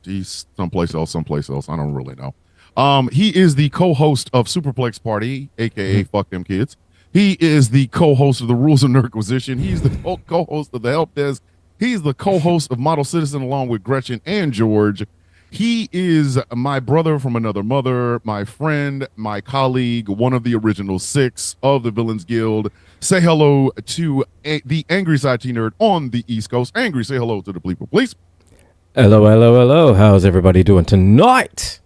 He's someplace else. I don't really know. He is the co-host of Superplex Party, aka Fuck Them Kids. He is the co-host of the Rules of Nerdquisition. He's the co-host of the Helpdesk. He's the co-host of Model Citizen along with Gretchen and George. He is my brother from another mother, my friend, my colleague, one of the original 6 of the Villains Guild. Say hello to the Angry IT Nerd on the East Coast. Angry, say hello to the people, please. Hello. How's everybody doing tonight?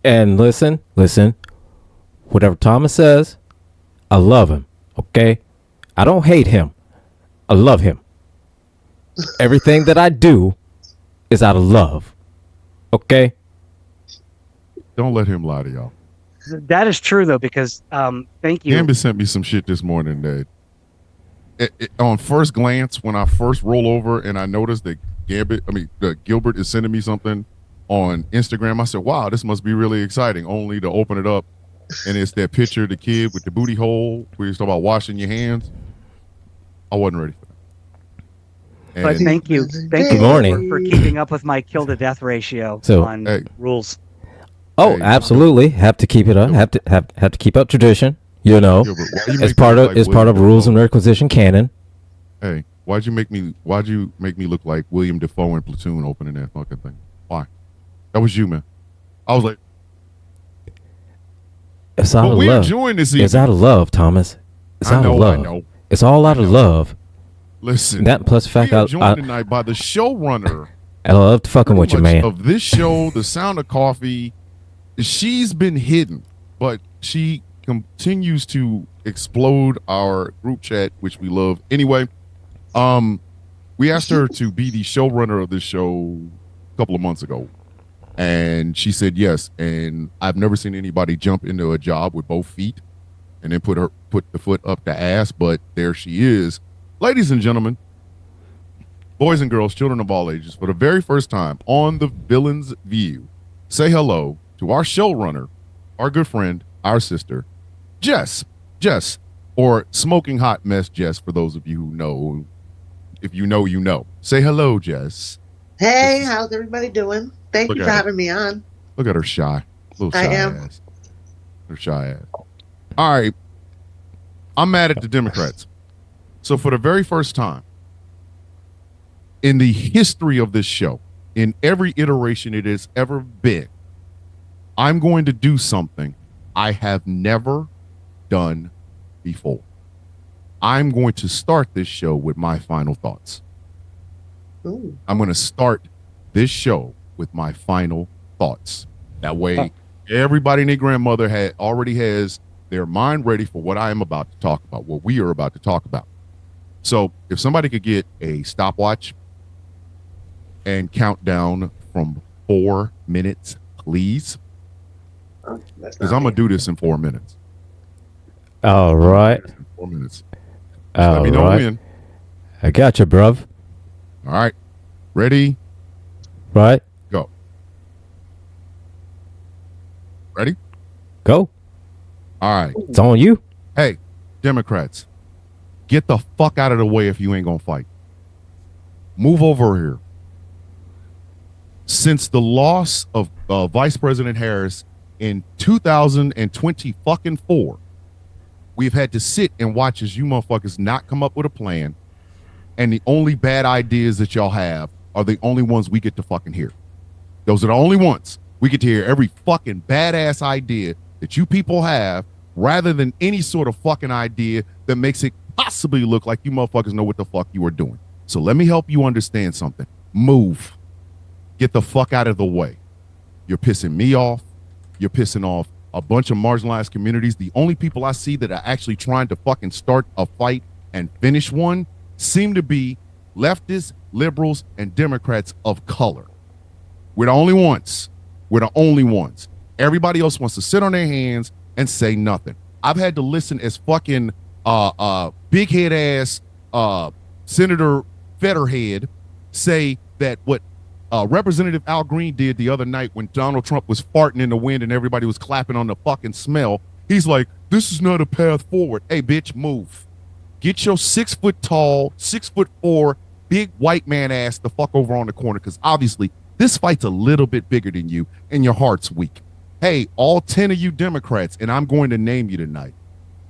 And listen. Whatever Thomas says, I love him, okay? I don't hate him. I love him. Everything that I do is out of love, okay? Don't let him lie to y'all. That is true, though, because thank you. Gambit sent me some shit this morning that on first glance, when I first roll over and I noticed that Gilbert is sending me something on Instagram, I said, wow, this must be really exciting, only to open it up. And it's that picture of the kid with the booty hole where you talk about washing your hands. I wasn't ready for that. But thank you. Good morning. For keeping up with my kill to death ratio on rules. Oh, absolutely. Have to keep it up. Have to keep up tradition. You know, as part of Rules of Nerdquisition canon. Hey, why'd you make me look like William Dafoe in Platoon opening that fucking thing? Why? That was you, man. I was like, it's out of love. It's out of love, Thomas. It's out of love. I know. It's all out of love. Listen, that plus the fact I'm joined tonight by the showrunner. I love fucking with you, man. Of this show, The Sound of Coffee. She's been hidden, but she continues to explode our group chat, which we love. Anyway, we asked her to be the showrunner of this show a couple of months ago. And she said yes. And I've never seen anybody jump into a job with both feet and then put the foot up the ass. But there she is. Ladies and gentlemen, boys and girls, children of all ages, for the very first time on the Villains View, say hello to our showrunner, our good friend, our sister, Jess, or Smoking Hot Mess Jess, for those of you who know. If you know, you know. Say hello, Jess. Hey, how's everybody doing? Thank you for having me on. Look at her shy. Little shy ass. Her shy ass. All right. I'm mad at the Democrats. So for the very first time in the history of this show, in every iteration it has ever been, I'm going to do something I have never done before. I'm going to start this show with my final thoughts. Ooh. I'm going to start this show with my final thoughts. That way, everybody and their grandmother already has their mind ready for what I am about to talk about, what we are about to talk about. So if somebody could get a stopwatch and count down from 4 minutes, please. Because I'm going to do this in 4 minutes. All right. 4 minutes. Let me know when. I got you, bruv. All right. Ready? Right. Go. Ready? Go. All right. It's on you. Hey, Democrats, get the fuck out of the way if you ain't going to fight. Move over here. Since the loss of Vice President Harris in 2024, we've had to sit and watch as you motherfuckers not come up with a plan, and the only bad ideas that y'all have are the only ones we get to fucking hear. Those are the only ones we get to hear. Every fucking badass idea that you people have, rather than any sort of fucking idea that makes it possibly look like you motherfuckers know what the fuck you are doing. So let me help you understand something. Move. Get the fuck out of the way. You're pissing me off. You're pissing off a bunch of marginalized communities. The only people I see that are actually trying to fucking start a fight and finish one seem to be leftists, liberals, and Democrats of color. We're the only ones. We're the only ones. Everybody else wants to sit on their hands and say nothing. I've had to listen as fucking big head ass Senator Fetterhead say that what Representative Al Green did the other night when Donald Trump was farting in the wind and everybody was clapping on the fucking smell. He's like, this is not a path forward. Hey, bitch, move. Get your 6 foot tall, 6'4", big white man ass the fuck over on the corner, because obviously This fight's a little bit bigger than you, and your heart's weak. Hey, all 10 of you Democrats, and I'm going to name you tonight.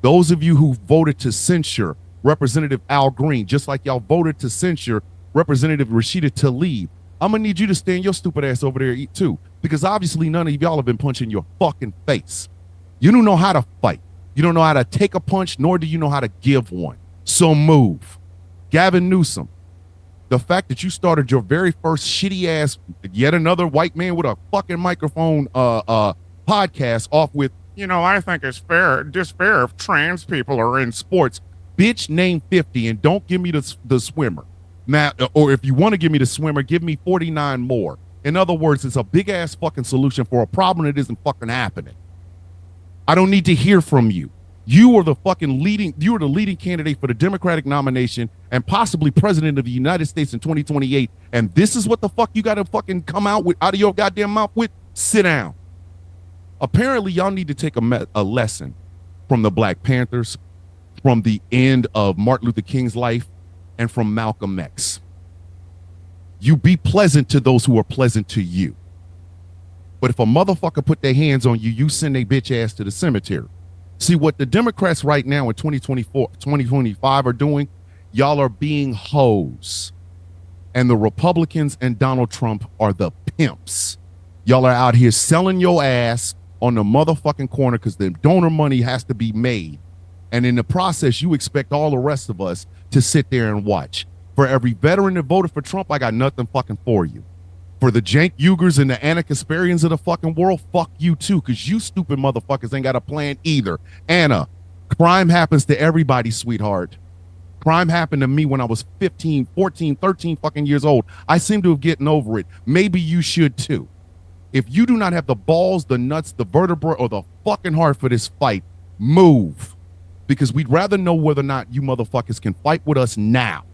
Those of you who voted to censure Representative Al Green, just like y'all voted to censure Representative Rashida Tlaib, I'm going to need you to stand your stupid ass over there and eat too, because obviously none of y'all have been punching your fucking face. You don't know how to fight. You don't know how to take a punch, nor do you know how to give one. So move. Gavin Newsom, the fact that you started your very first shitty ass, yet another white man with a fucking microphone podcast off with, I think it's fair if trans people are in sports. Bitch, name 50 and don't give me the swimmer. Now, or if you want to give me the swimmer, give me 49 more. In other words, it's a big ass fucking solution for a problem that isn't fucking happening. I don't need to hear from you. You are the leading candidate for the Democratic nomination and possibly president of the United States in 2028. And this is what the fuck you got to fucking come out of your goddamn mouth with? Sit down. Apparently, y'all need to take a lesson from the Black Panthers, from the end of Martin Luther King's life, and from Malcolm X. You be pleasant to those who are pleasant to you. But if a motherfucker put their hands on you, you send a bitch ass to the cemetery. See, what the Democrats right now in 2025 are doing, y'all are being hoes. And the Republicans and Donald Trump are the pimps. Y'all are out here selling your ass on the motherfucking corner because the donor money has to be made. And in the process, you expect all the rest of us to sit there and watch. For every veteran that voted for Trump, I got nothing fucking for you. For the Cenk Uygurs and the Anna Kasparians of the fucking world, fuck you too, because you stupid motherfuckers ain't got a plan either. Anna, crime happens to everybody, sweetheart. Crime happened to me when I was 15, 14, 13 fucking years old. I seem to have gotten over it. Maybe you should too. If you do not have the balls, the nuts, the vertebra, or the fucking heart for this fight, move. Because we'd rather know whether or not you motherfuckers can fight with us now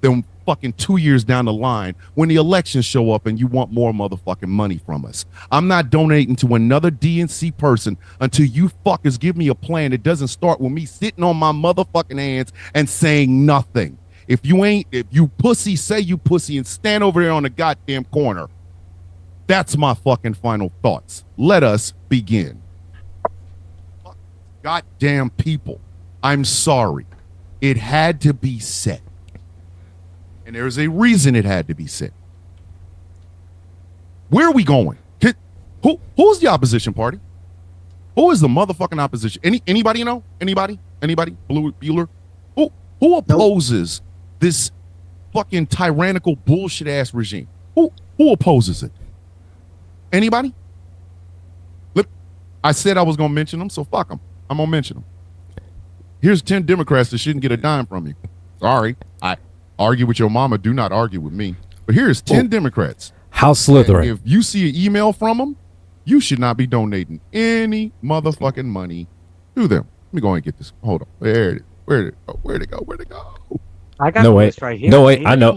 than fucking 2 years down the line when the elections show up and you want more motherfucking money from us. I'm not donating to another DNC person until you fuckers give me a plan that doesn't start with me sitting on my motherfucking hands and saying nothing. If you pussy, say you pussy and stand over there on the goddamn corner. That's my fucking final thoughts. Let us begin. Goddamn people. I'm sorry. It had to be said. And there's a reason it had to be said. Where are we going? Who's the opposition party? Who is the motherfucking opposition? Anybody know? Anybody? Bueller? Who opposes this fucking tyrannical bullshit ass regime? Who opposes it? Anybody? Look, I said I was gonna mention them, so fuck them. I'm gonna mention them. Here's 10 Democrats that shouldn't get a dime from you. Sorry, I argue with your mama. Do not argue with me. But here's 10 Democrats. House Slytherin. And if you see an email from them, you should not be donating any motherfucking money to them. Let me go and get this. Hold on. Where'd it go? I got the list right here. No, wait. I know.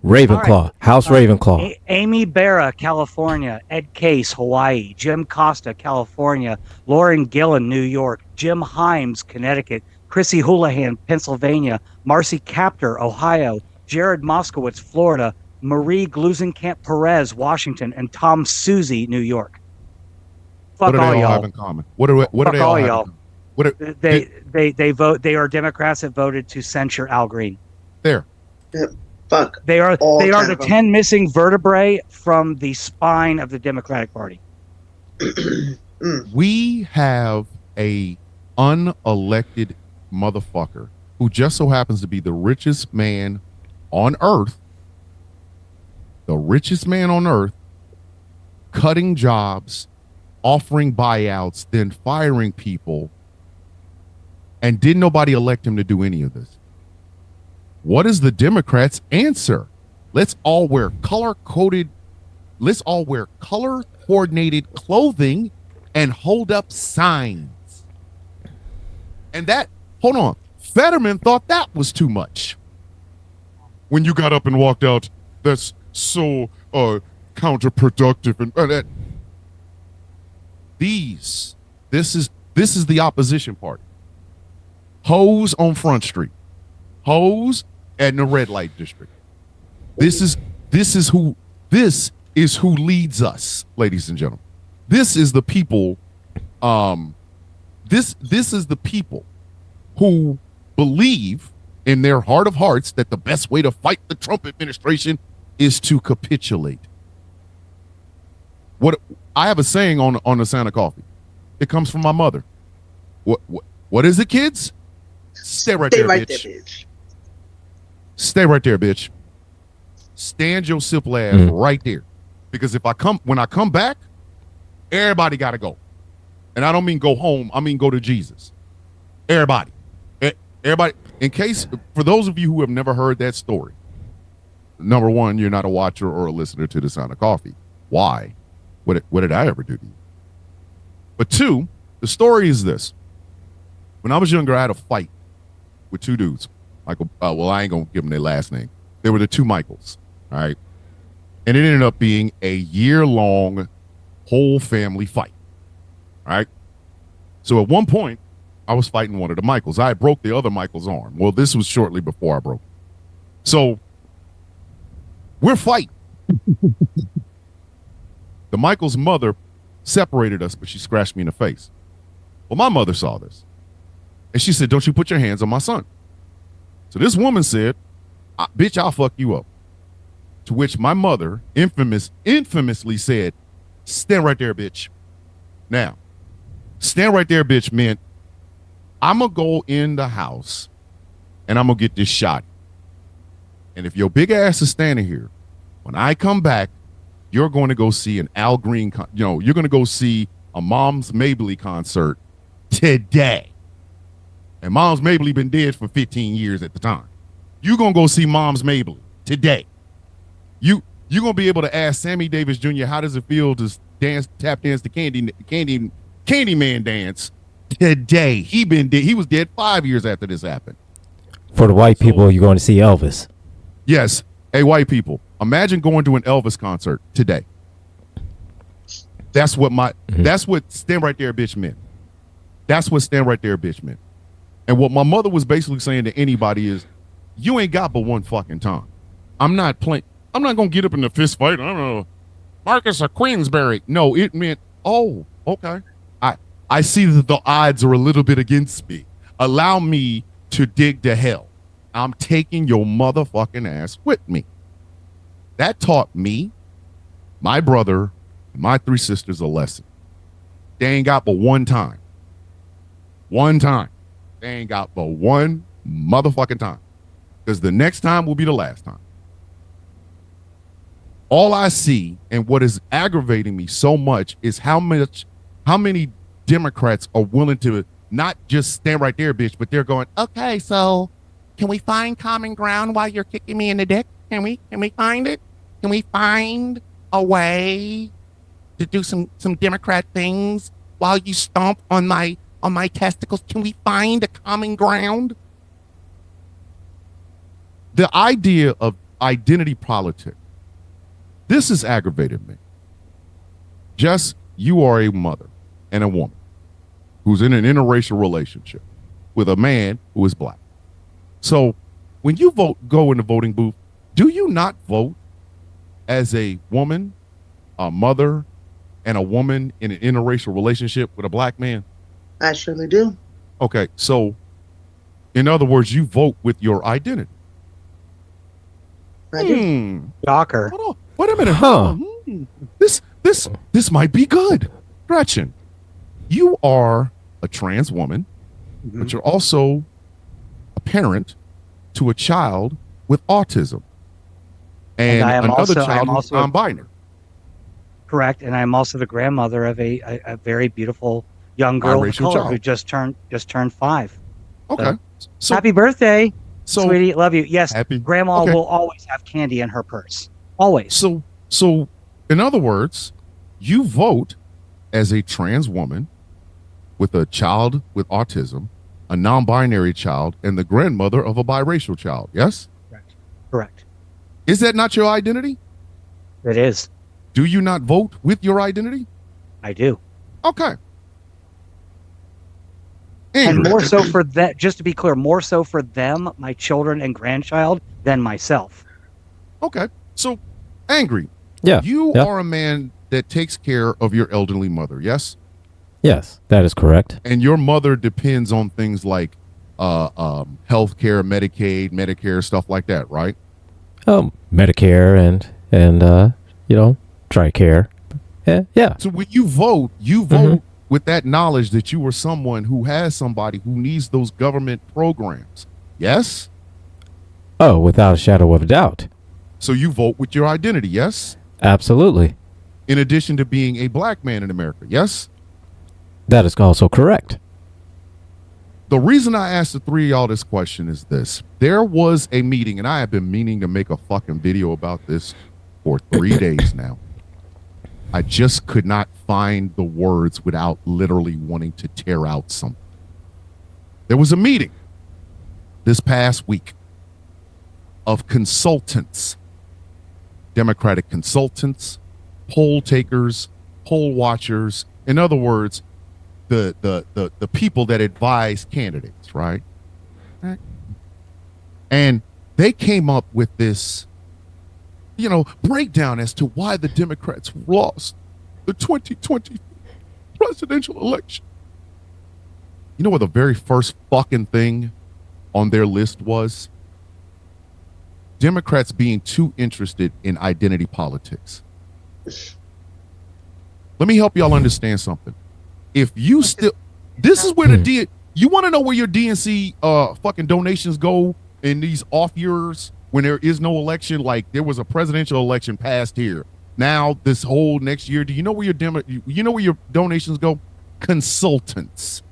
Ravenclaw. Right. House Ravenclaw. Amy Barra, California. Ed Case, Hawaii. Jim Costa, California. Lauren Gillen, New York. Jim Himes, Connecticut. Chrissy Houlihan, Pennsylvania. Marcy Kaptur, Ohio. Jared Moskowitz, Florida. Marie Glusenkamp Perez, Washington. And Tom Suzy, New York. Fuck all y'all. What do they all have in common? What do they all have in common? They vote. They are Democrats that voted to censure Al Green. There. Yeah, fuck. They are the 10 missing vertebrae from the spine of the Democratic Party. We have a unelected motherfucker who just so happens to be the richest man on earth. The richest man on earth, cutting jobs, offering buyouts, then firing people. And didn't nobody elect him to do any of this? What is the Democrats' answer? Let's all wear color-coordinated clothing and hold up signs. And hold on, Fetterman thought that was too much. When you got up and walked out, that's so counterproductive. And this is the opposition party. Hoes on Front Street, hoes at the red light district. This is who leads us, ladies and gentlemen. This is the people. This is the people who believe in their heart of hearts that the best way to fight the Trump administration is to capitulate. What I have a saying on the Sound of Coffee. It comes from my mother. What is it, kids? Stay right there, bitch. Stay right there, bitch. Stand your simple ass right there. Because when I come back, everybody got to go. And I don't mean go home. I mean go to Jesus. Everybody. Everybody. In case, for those of you who have never heard that story, number one, you're not a watcher or a listener to the Sound of Coffee. Why? What did I ever do to you? But two, the story is this. When I was younger, I had a fight with two dudes. Michael, well, I ain't going to give them their last name. They were the two Michaels, all right? And it ended up being a year-long whole family fight, all right? So at one point, I was fighting one of the Michaels. I broke the other Michael's arm. Well, this was shortly before I broke it. So we're fighting. The Michael's mother separated us, but she scratched me in the face. Well, my mother saw this. And she said, don't you put your hands on my son. So this woman said, bitch, I'll fuck you up. To which my mother infamously said, stand right there, bitch. Now, stand right there, bitch meant I'm going to go in the house and I'm going to get this shot. And if your big ass is standing here, when I come back, you're going to go see an Al Green, you're going to go see a Moms Mabley concert today. And Moms Mabley been dead for 15 years at the time. You're going to go see Moms Mabley today. You're going to be able to ask Sammy Davis Jr., how does it feel to tap dance the Candyman dance today? He was dead 5 years after this happened. For the white people, you're going to see Elvis. Yes. Hey, white people, imagine going to an Elvis concert today. That's what that's what stand right there, bitch meant. That's what stand right there, bitch meant. And what my mother was basically saying to anybody is, you ain't got but one fucking time. I'm not going to get up in a fist fight. I don't know. Marcus of Queensberry. No, it meant, oh, okay. I see that the odds are a little bit against me. Allow me to dig to hell. I'm taking your motherfucking ass with me. That taught me, my brother, and my three sisters a lesson. They ain't got but one time. One time. They ain't got but one motherfucking time. Because the next time will be the last time. All I see and what is aggravating me so much is how many Democrats are willing to not just stand right there, bitch, but they're going, okay, so can we find common ground while you're kicking me in the dick? Can we find it? Can we find a way to do some Democrat things while you stomp on my testicles? Can we find a common ground? The idea of identity politics, this has aggravated me. Jess, you are a mother and a woman who's in an interracial relationship with a man who is black. So when you go in the voting booth, do you not vote as a woman, a mother, and a woman in an interracial relationship with a black man? I surely do. Okay, so in other words, you vote with your identity. I do. Shocker. Hold on. Wait a minute. Huh. This might be good. Gretchen, you are a trans woman, but you're also a parent to a child with autism. And I am another also- I am child who's also- non-binary. Correct. And I'm also the grandmother of a very beautiful young girl of Biracial color child. who just turned 5. Okay. So Happy birthday, so sweetie. Love you. Yes, happy. grandma Okay. will always have candy in her purse. Always. So in other words, you vote as a trans woman with a child with autism, a non-binary child, and the grandmother of a biracial child. Yes? Correct. Is that not your identity? It is. Do you not vote with your identity? I do. Okay. And Angry. more so for that, just to be clear, more so for them, my children and grandchild, than myself. Okay. So, Angry, Yeah. You yeah. are a man that takes care of your elderly mother, yes? Yes, that is correct. And your mother depends on things like health care, Medicaid, Medicare, stuff like that, right? Medicare and TRICARE. Yeah. So when you vote with that knowledge that you are someone who has somebody who needs those government programs. Yes? Oh, without a shadow of a doubt. So you vote with your identity, yes? Absolutely. In addition to being a black man in America, yes? That is also correct. The reason I asked the three of y'all this question is this. There was a meeting, and I have been meaning to make a fucking video about this for 3 days now. I just could not find the words without literally wanting to tear out something. There was a meeting this past week of consultants, Democratic consultants, poll takers, poll watchers. In other words, the people that advise candidates, right? And they came up with this, breakdown as to why the Democrats lost the 2020 presidential election. You know what the very first fucking thing on their list was? Democrats being too interested in identity politics. Let me help y'all understand something. If you still, this is where you want to know where your DNC fucking donations go in these off years when there is no election. Like there was a presidential election passed here. Now this whole next year, do you know where your donations go? Consultants.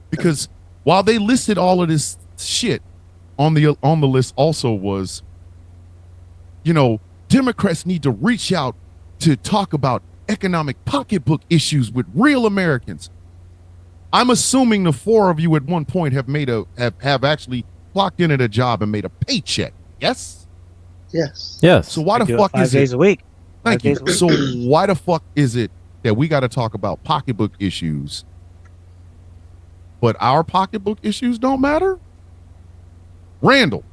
Because while they listed all of this shit on the list, also was, Democrats need to reach out to talk about economic pocketbook issues with real Americans. I'm assuming the four of you at one point have actually clocked in at a job and made a paycheck. Yes? Yes. Yes. So why the do fuck it 5 is it? days a week. Thank 5 you. days a week. So why the fuck is it that we got to talk about pocketbook issues, but our pocketbook issues don't matter? Randall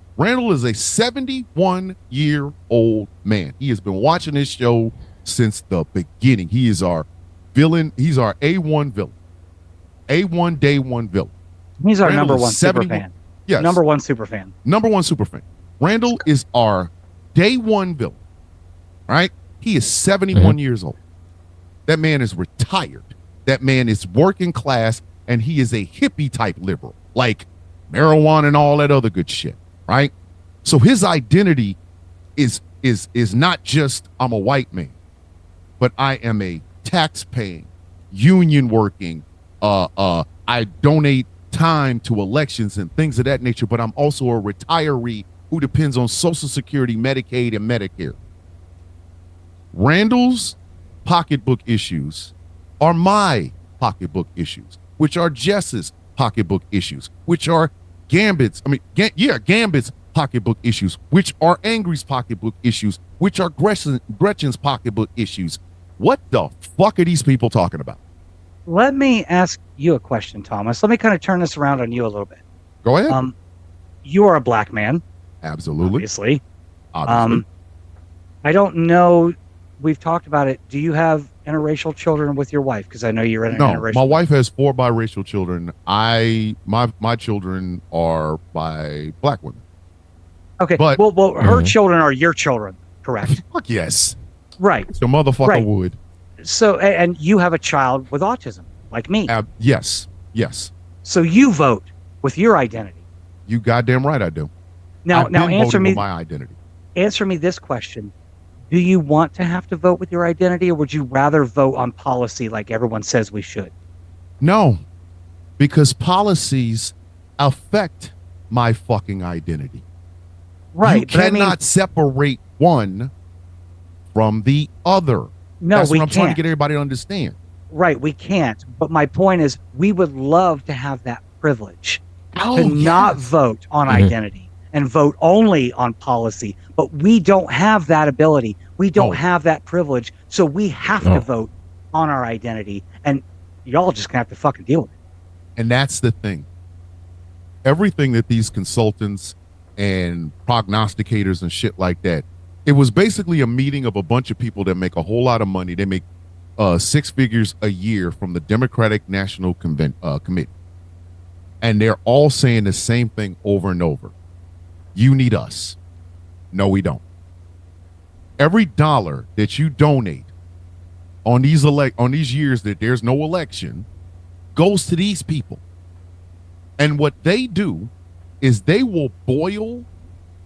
is a 71-year-old man. He has been watching this show since the beginning. He is our villain. He's our A1 villain. A1 day one villain. He's our Randall number is one super 71 fan. Yes. Number one super fan. Number one super fan. Randall is our day one villain. Right? He is 71 years old. That man is retired. That man is working class, and he is a hippie type liberal, like marijuana and all that other good shit. Right? So his identity is not just I'm a white man, but I am a tax paying, union working, I donate time to elections and things of that nature, but I'm also a retiree who depends on Social Security, Medicaid, and Medicare. Randall's pocketbook issues are my pocketbook issues, which are Jess's pocketbook issues, which are Gambit's pocketbook issues, which are Angry's pocketbook issues, which are Gretchen's pocketbook issues. What the fuck are these people talking about? Let me ask you a question, Thomas. Let me kind of turn this around on you a little bit. Go ahead. You are a black man. Absolutely. Obviously. Obviously. I don't know. We've talked about it. Do you have interracial children with your wife? Because I know you're in an interracial. My wife has 4 biracial children. My children are by black women. Okay. But, well, her children are your children, correct? Fuck yes. Right. The motherfucker would. So, and you have a child with autism, like me. Yes. So you vote with your identity. You goddamn right I do. Now answer me with my identity. Answer me this question. Do you want to have to vote with your identity, or would you rather vote on policy like everyone says we should? No, because policies affect my fucking identity. Right. You cannot separate one from the other. No, That's we what I'm can't. trying to get everybody to understand. Right, we can't. But my point is, we would love to have that privilege Oh, to not yes. vote on identity and vote only on policy. But we don't have that ability. We don't have that privilege. So we have to vote on our identity. And y'all just gonna have to fucking deal with it. And that's the thing. Everything that these consultants and prognosticators and shit like that, It was basically a meeting of a bunch of people that make a whole lot of money. They make 6 figures a year from the Democratic National Committee. And they're all saying the same thing over and over. You need us. No, we don't. Every dollar that you donate on these years that there's no election goes to these people. And what they do is they will boil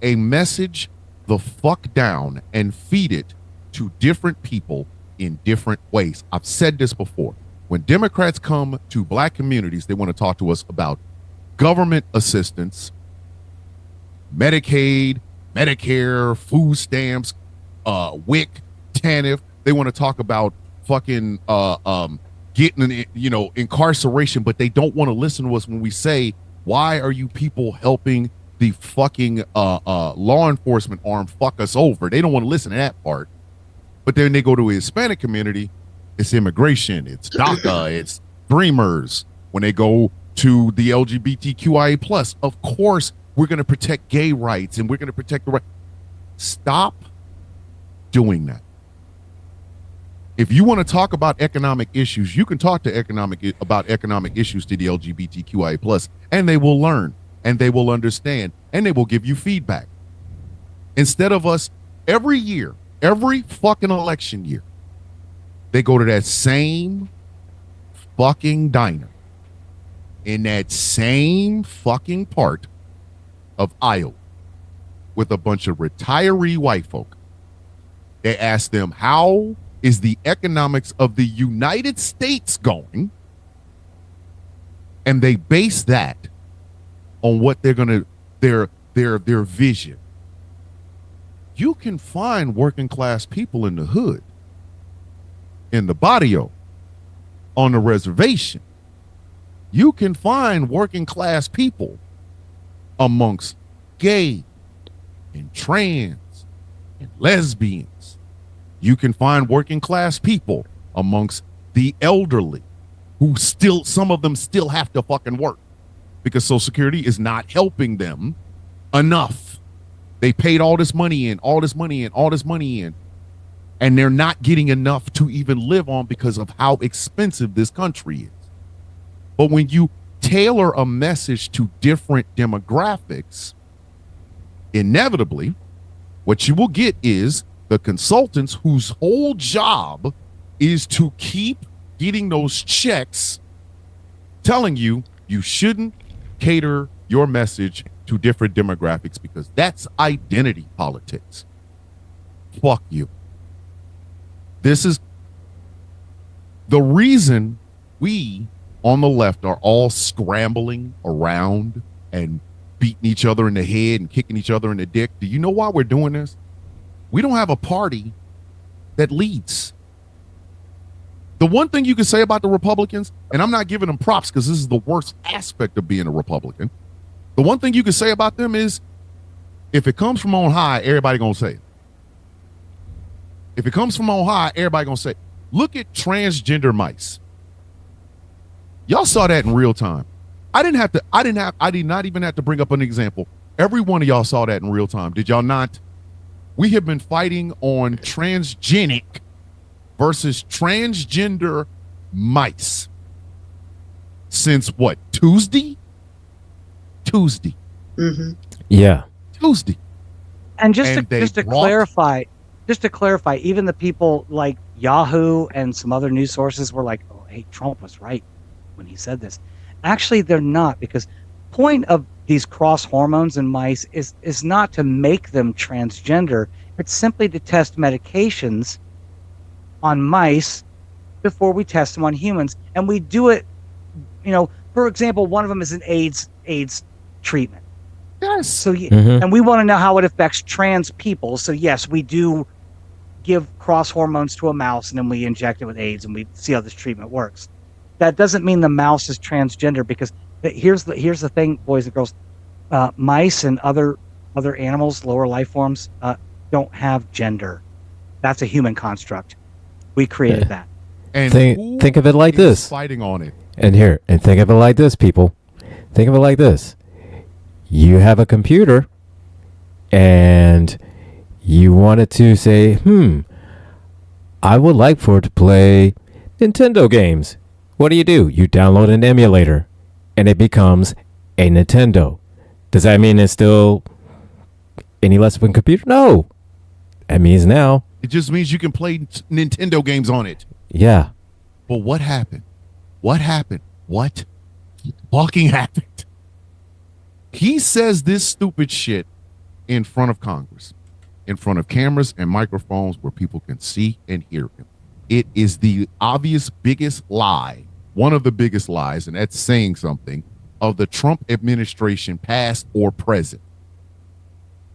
a message the fuck down and feed it to different people in different ways. I've said this before. When Democrats come to black communities, they want to talk to us about government assistance, Medicaid, Medicare, food stamps, WIC, TANF. They want to talk about fucking getting incarceration, but they don't want to listen to us when we say, why are you people helping the fucking law enforcement arm fuck us over? They don't want to listen to that part. But then they go to a Hispanic community, it's immigration, it's DACA, it's Dreamers. When they go to the LGBTQIA plus, of course we're going to protect gay rights and we're going to protect the right. Stop doing that. If you want to talk about economic issues, you can talk to about economic issues to the LGBTQIA plus, and they will learn and they will understand and they will give you feedback. Instead of us every year, every fucking election year, they go to that same fucking diner in that same fucking part of Iowa with a bunch of retiree white folk. They ask them, how is the economics of the United States going? And they base that on what they're going to, their vision. You can find working class people in the hood, in the barrio, on the reservation. You can find working class people amongst gay and trans and lesbians. You can find working class people amongst the elderly who still, some of them still have to fucking work because Social Security is not helping them enough. They paid all this money in, and they're not getting enough to even live on because of how expensive this country is. But when you tailor a message to different demographics, inevitably, what you will get is the consultants whose whole job is to keep getting those checks telling you you shouldn't cater your message to different demographics because that's identity politics. Fuck you. This is the reason we on the left are all scrambling around and beating each other in the head and kicking each other in the dick. Do you know why we're doing this? We don't have a party that leads. The one thing you can say about the Republicans, and I'm not giving them props because this is the worst aspect of being a Republican. The one thing you can say about them is if it comes from on high, everybody gonna say it. If it comes from on high, everybody gonna say it. Look at transgender mice. Y'all saw that in real time. I did not even have to bring up an example. Every one of y'all saw that in real time. Did y'all not? We have been fighting on transgenic versus transgender mice since what? Tuesday. Mm-hmm. Yeah. Tuesday. And just to clarify, even the people like Yahoo and some other news sources were like, "Oh, hey, Trump was right when he said this." Actually, they're not, because point of these cross hormones in mice is not to make them transgender. It's simply to test medications on mice before we test them on humans. And we do it, for example, one of them is an AIDS treatment. Yes. So, and we want to know how it affects trans people. So yes, we do give cross hormones to a mouse and then we inject it with AIDS and we see how this treatment works. That doesn't mean the mouse is transgender, because here's the thing, boys and girls, mice and other animals, lower life forms, don't have gender. That's a human construct. We created that. And think of it like this. Fighting on it. And think of it like this, people. Think of it like this. You have a computer and you wanted to say, I would like for it to play Nintendo games. What do? You download an emulator and it becomes a Nintendo. Does that mean it's still any less of a computer? No. That means now. It just means you can play Nintendo games on it. Yeah. But what happened? What happened? What fucking happened? He says this stupid shit in front of Congress, in front of cameras and microphones where people can see and hear him. It is the obvious biggest lie, one of the biggest lies, and that's saying something, of the Trump administration, past or present.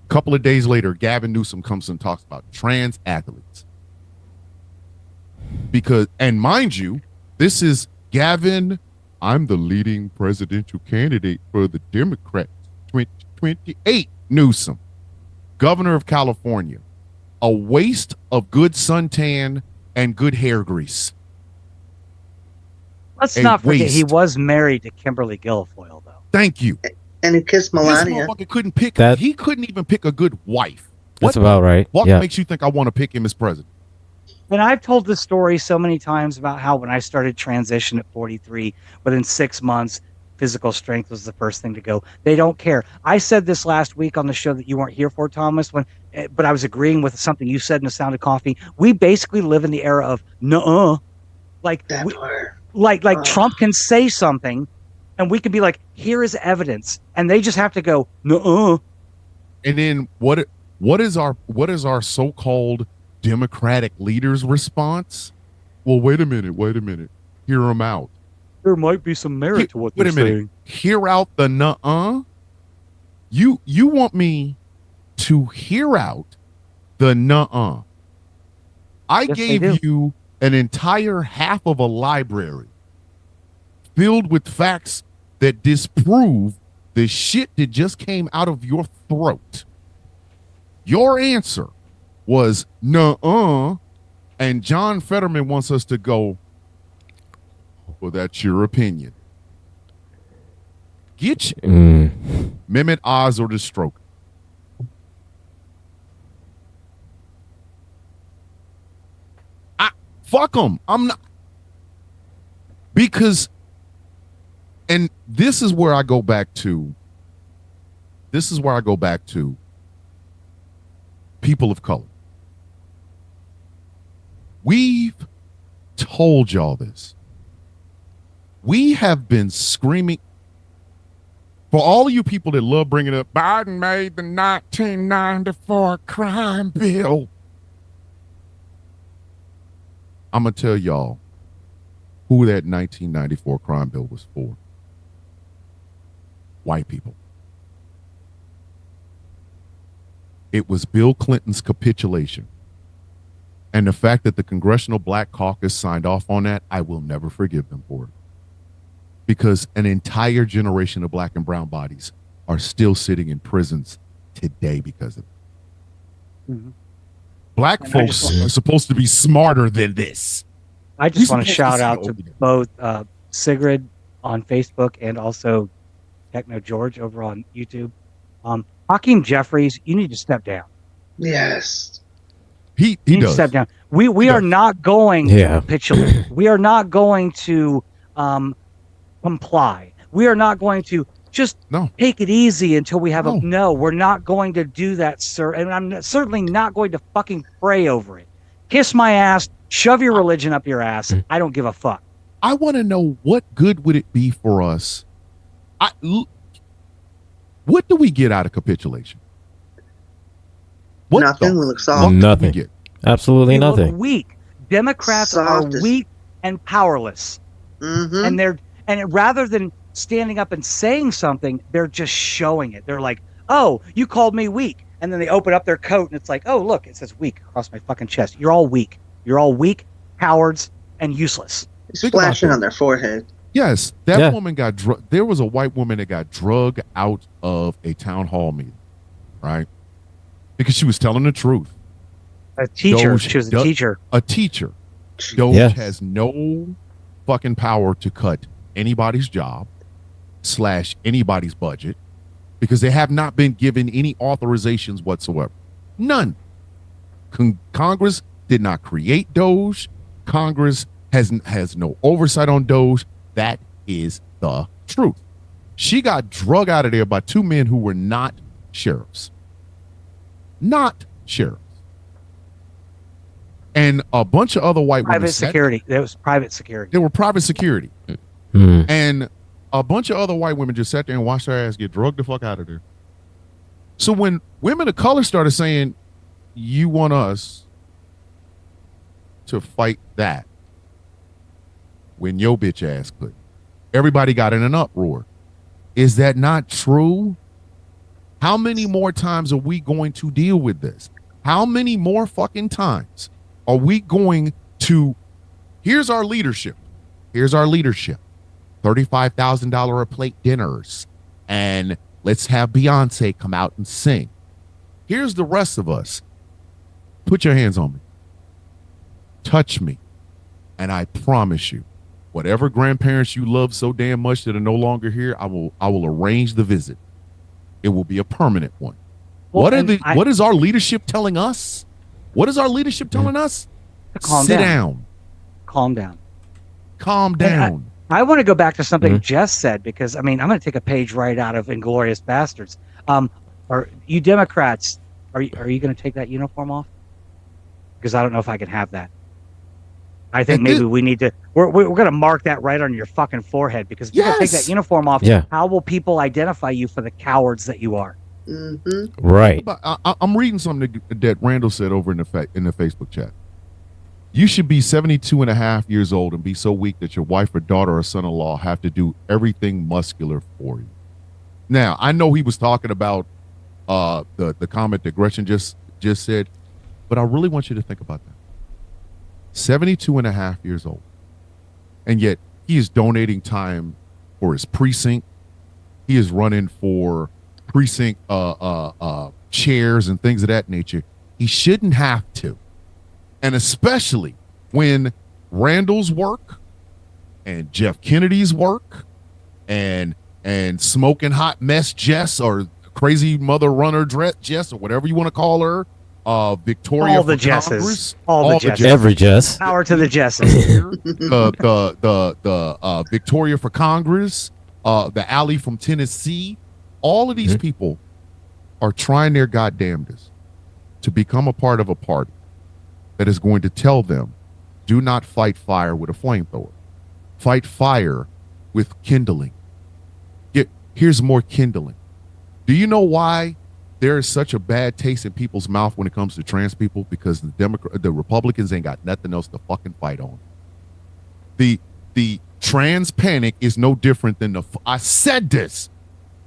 A couple of days later, Gavin Newsom comes and talks about trans athletes. Because, and mind you, this is Gavin, I'm the leading presidential candidate for the Democrats, 2028, Newsom, governor of California, a waste of good suntan and good hair grease. Let's not forget he was married to Kimberly Guilfoyle, though. Thank you. And he kissed Melania. This motherfucker couldn't pick. He couldn't even pick a good wife. That's about right. What makes you think I want to pick him as president? And I've told this story so many times about how when I started transition at 43, within 6 months, physical strength was the first thing to go. They don't care. I said this last week on the show that you weren't here for, Thomas, but I was agreeing with something you said in The Sound of Coffee. We basically live in the era of nuh-uh. Like Trump can say something and we can be like, here is evidence, and they just have to go nuh-uh. And then what is our so-called Democratic leaders' response? Well, wait a minute. Hear them out. There might be some merit to what they're saying. Hear out the nuh-uh? You want me to hear out the nuh-uh? I gave you an entire half of a library filled with facts that disprove the shit that just came out of your throat. Your answer was nuh-uh, and John Fetterman wants us to go, well, that's your opinion. Get you. Mehmet Oz or the stroke. Fuck them. I'm not. Because, and this is where I go back to people of color. We've told y'all this. We have been screaming for all of you people that love bringing up Biden made the 1994 crime bill. I'm going to tell y'all who that 1994 crime bill was for. White people. It was Bill Clinton's capitulation. And the fact that the Congressional Black Caucus signed off on that, I will never forgive them for it. Because an entire generation of black and brown bodies are still sitting in prisons today because of it. Mm-hmm. Black folks are supposed to be smarter than this. I just want to shout out to both Sigrid on Facebook and also Techno George over on YouTube. Hakeem Jeffries, you need to step down. Yes. He need does. To step down. We are not going to capitulate. We are not going to comply. We are not going to just take it easy until we have we're not going to do that, sir. And I'm certainly not going to fucking pray over it. Kiss my ass, shove your religion up your ass. I don't give a fuck. I want to know, what good would it be for us? What do we get out of capitulation? Nothing. We look soft. Nothing. Absolutely nothing. Look weak. Democrats are weak and powerless. Mm-hmm. And rather than standing up and saying something, they're just showing it. They're like, oh, you called me weak. And then they open up their coat and it's like, oh, look, it says weak across my fucking chest. You're all weak. You're all weak, cowards, and useless. It's flashing on their forehead. Yes, that woman got there was a white woman that got drug out of a town hall meeting, right? Because she was telling the truth. A teacher. She was a teacher. A teacher. Doge has no fucking power to cut anybody's job / anybody's budget because they have not been given any authorizations whatsoever. None. Congress did not create Doge. Congress has no oversight on Doge. That is the truth. She got drug out of there by two men who were not sheriffs. Not sheriffs. And a bunch of other white women. Private security. It was private security. They were private security. Mm. And a bunch of other white women just sat there and watched their ass get drugged the fuck out of there. So when women of color started saying, you want us to fight that when your bitch ass could, everybody got in an uproar. Is that not true? How many more times are we going to deal with this? How many more fucking times are we going to, here's our leadership. Here's our leadership. $35,000 a plate dinners. And let's have Beyonce come out and sing. Here's the rest of us. Put your hands on me. Touch me. And I promise you, whatever grandparents you love so damn much that are no longer here, I will arrange the visit. It will be a permanent one. Well, what is our leadership telling us? What is our leadership telling us? Sit down. Calm down. Calm down. I want to go back to something Jess said, because, I mean, I'm going to take a page right out of Inglourious Bastards. Are you Democrats, are you going to take that uniform off? Because I don't know if I can have that. I think maybe we need to, we're going to mark that right on your fucking forehead, because if you're going to take that uniform off, how will people identify you for the cowards that you are? Mm-hmm. Right. I'm reading something that Randall said over in the Facebook chat. You should be 72 and a half years old and be so weak that your wife or daughter or son-in-law have to do everything muscular for you. Now, I know he was talking about the comment that Gretchen just said, but I really want you to think about that. 72 and a half years old. And yet he is donating time for his precinct. He is running for precinct chairs and things of that nature. He shouldn't have to. And especially when Randall's work and Jeff Kennedy's work and smoking hot mess Jess, or crazy mother runner Jess, or whatever you want to call her, Victoria, all the Jesses, every Jess, power to the Jesses, the Victoria for Congress, the Alley from Tennessee, all of these people are trying their goddamnedest to become a part of a party that is going to tell them, do not fight fire with a flamethrower. Fight fire with kindling. Here's more kindling. Do you know why there is such a bad taste in people's mouth when it comes to trans people? Because the Republicans ain't got nothing else to fucking fight on. The trans panic is no different than I said this.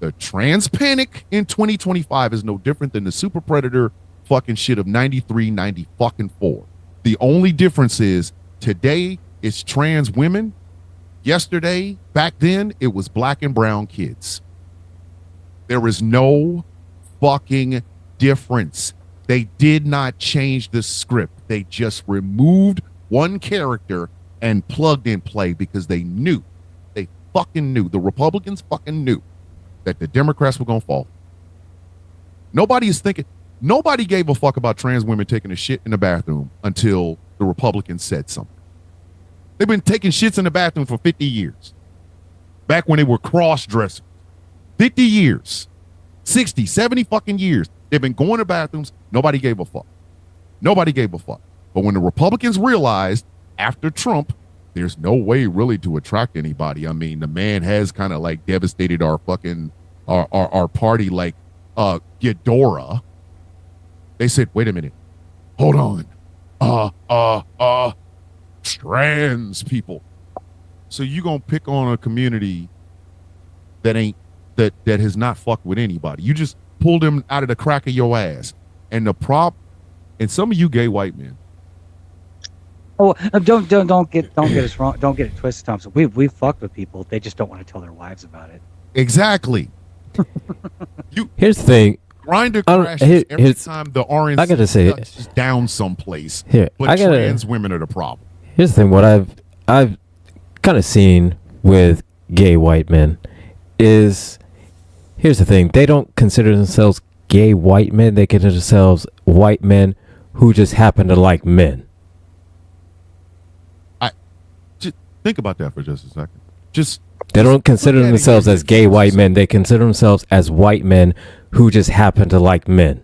The trans panic in 2025 is no different than the super predator fucking shit of 93, 90 fucking 4. The only difference is today it's trans women. Yesterday, back then, it was black and brown kids. There is no fucking difference. They did not change the script. They just removed one character and plugged in play because they knew. They fucking knew. The Republicans fucking knew that the Democrats were going to fall. Nobody is thinking. Nobody gave a fuck about trans women taking a shit in the bathroom until the Republicans said something. They've been taking shits in the bathroom for 50 years. Back when they were cross-dressers. 50 years. 60, 70 fucking years. They've been going to bathrooms. Nobody gave a fuck. Nobody gave a fuck. But when the Republicans realized after Trump, there's no way really to attract anybody. I mean, the man has kind of like devastated our fucking, our party like Ghidorah. They said, wait a minute, hold on. Trans people. So you gonna pick on a community that has not fucked with anybody. You just pulled them out of the crack of your ass. And and some of you gay white men. Oh, don't get us wrong. Don't get it twisted, Thompson. We've fucked with people. They just don't want to tell their wives about it. Exactly. Here's the thing. Grinder crashes every time the RNC I gotta say touches down someplace. Here, but trans women are the problem. Here's the thing. What I've kind of seen with gay white men is, here's the thing. They don't consider themselves gay white men. They consider themselves white men who just happen to like men. Just think about that for just a second. Just They don't consider look at it themselves here. as gay white men. They consider themselves as white men who just happen to like men.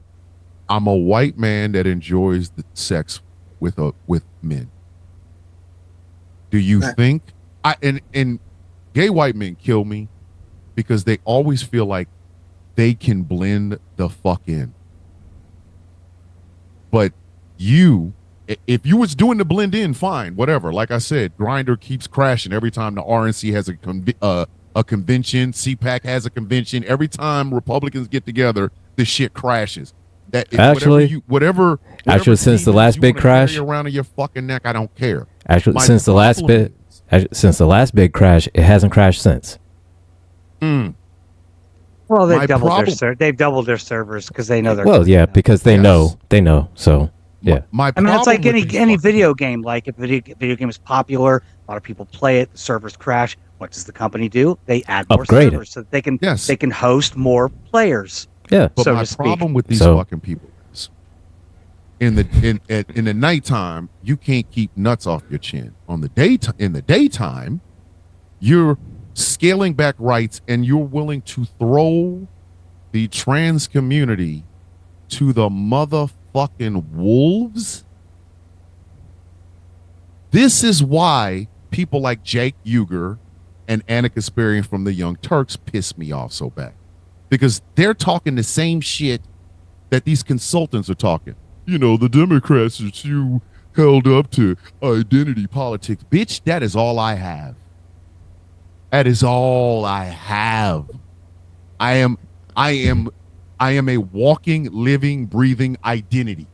I'm a white man that enjoys the sex with men. Do you think and gay white men kill me because they always feel like they can blend the fuck in. But if you was doing the blend in, fine, whatever. Like I said, Grindr keeps crashing every time the RNC has a convention. CPAC has a convention. Every time Republicans get together, the shit crashes. Whatever since the last big crash around in your fucking neck, I don't care. Actually, since the last big crash, it hasn't crashed since. Well, they've doubled their servers because they know they're. Well, yeah, because they know. So yeah. I mean, it's like any video game. Like if video game is popular, a lot of people play it. The servers crash. What does the company do? They add more servers so that they can host more players. Yeah. But my problem with these fucking people is in the nighttime, you can't keep nuts off your chin. In the daytime, you're scaling back rights and you're willing to throw the trans community to the motherfucking wolves. This is why people like Jake Uger and Anna Kasparian from the Young Turks piss me off so bad. Because they're talking the same shit that these consultants are talking. You know, the Democrats are too held up to identity politics. Bitch, that is all I have. That is all I have. I am a walking, living, breathing identity.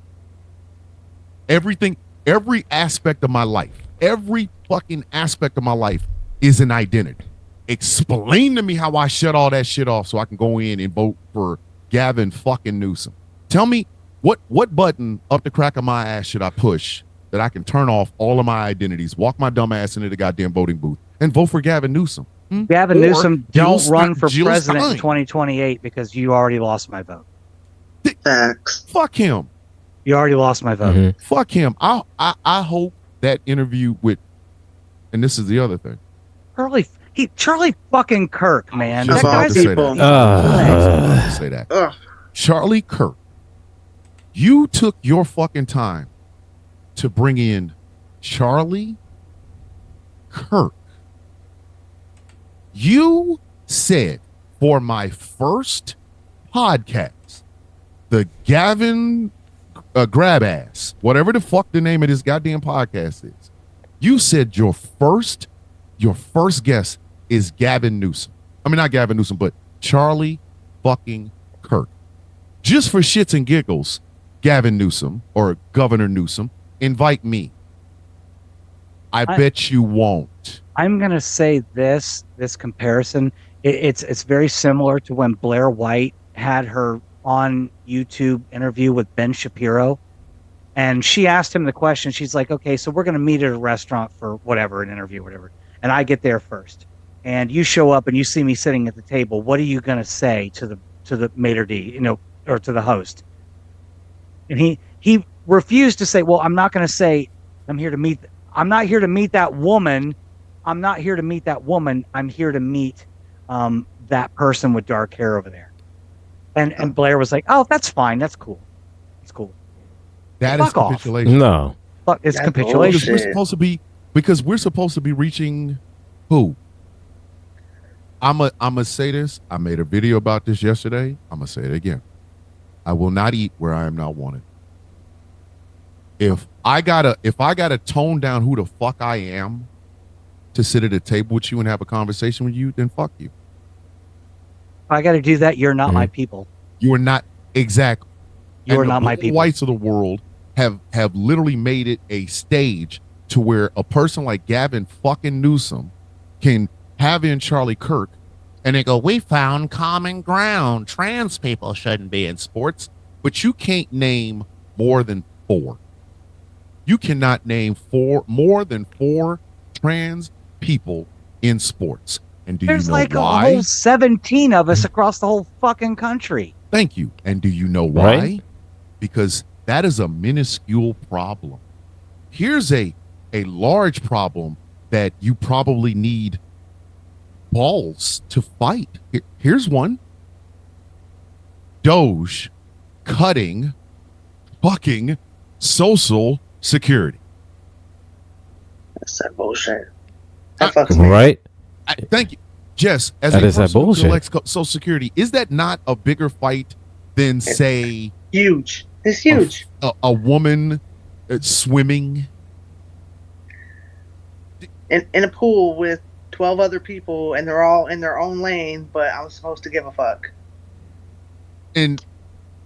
Every aspect of my life, every fucking aspect of my life is an identity. Explain to me how I shut all that shit off so I can go in and vote for Gavin fucking Newsom. Tell me what button up the crack of my ass should I push that I can turn off all of my identities, walk my dumb ass into the goddamn voting booth, and vote for Gavin Newsom. Gavin Newsom, don't run for president in 2028 because you already lost my vote. Facts. Fuck him. You already lost my vote. Mm-hmm. Fuck him. I hope that interview with, and this is the other thing. Charlie fucking Kirk, man. Just That about guy's to say that. Charlie Kirk, you took your fucking time to bring in Charlie Kirk. You said for my first podcast, the Gavin Grab Ass, whatever the fuck the name of this goddamn podcast is, you said your first guest is Gavin Newsom. I mean, not Gavin Newsom, but Charlie fucking Kirk. Just for shits and giggles, Gavin Newsom or Governor Newsom, invite me. I bet you won't. I'm gonna say this comparison. It's very similar to when Blair White had her on YouTube interview with Ben Shapiro, and she asked him the question. She's like, "Okay, so we're gonna meet at a restaurant for whatever, an interview, whatever." And I get there first, and you show up and you see me sitting at the table. What are you gonna say to the maitre d', or to the host? And he refused to say, "Well, I'm not gonna say I'm here to meet that woman. I'm not here to meet that woman. I'm here to meet that person with dark hair over there." And Blair was like, "Oh, that's fine. That's cool. It's cool." That is capitulation. Off. No. Fuck, it's capitulation. Because we're supposed to be reaching who? I'ma say this. I made a video about this yesterday. I'm gonna say it again. I will not eat where I am not wanted. If I gotta tone down who the fuck I am to sit at a table with you and have a conversation with you, then fuck you. If I gotta do that, you're not my people. You are not exactly. You are not my people. Whites of the world have literally made it a stage to where a person like Gavin fucking Newsom can have in Charlie Kirk and they go, "We found common ground. Trans people shouldn't be in sports." But you can't name more than 4. You cannot name more than 4 trans people in sports. And There's you know like why? a whole 17 of us across the whole fucking country. Thank you. And do you know why? Right? Because That is a minuscule problem. Here's a large problem that you probably need balls to fight. Here's one. Doge cutting fucking Social Security. That's that bullshit. That fucks me. Right? Thank you. Jess, as That a is that person who bullshit. collects Social Security, is that not a bigger fight than, say, Huge. It's huge. a woman swimming? In a pool with 12 other people, and they're all in their own lane, but I'm supposed to give a fuck. And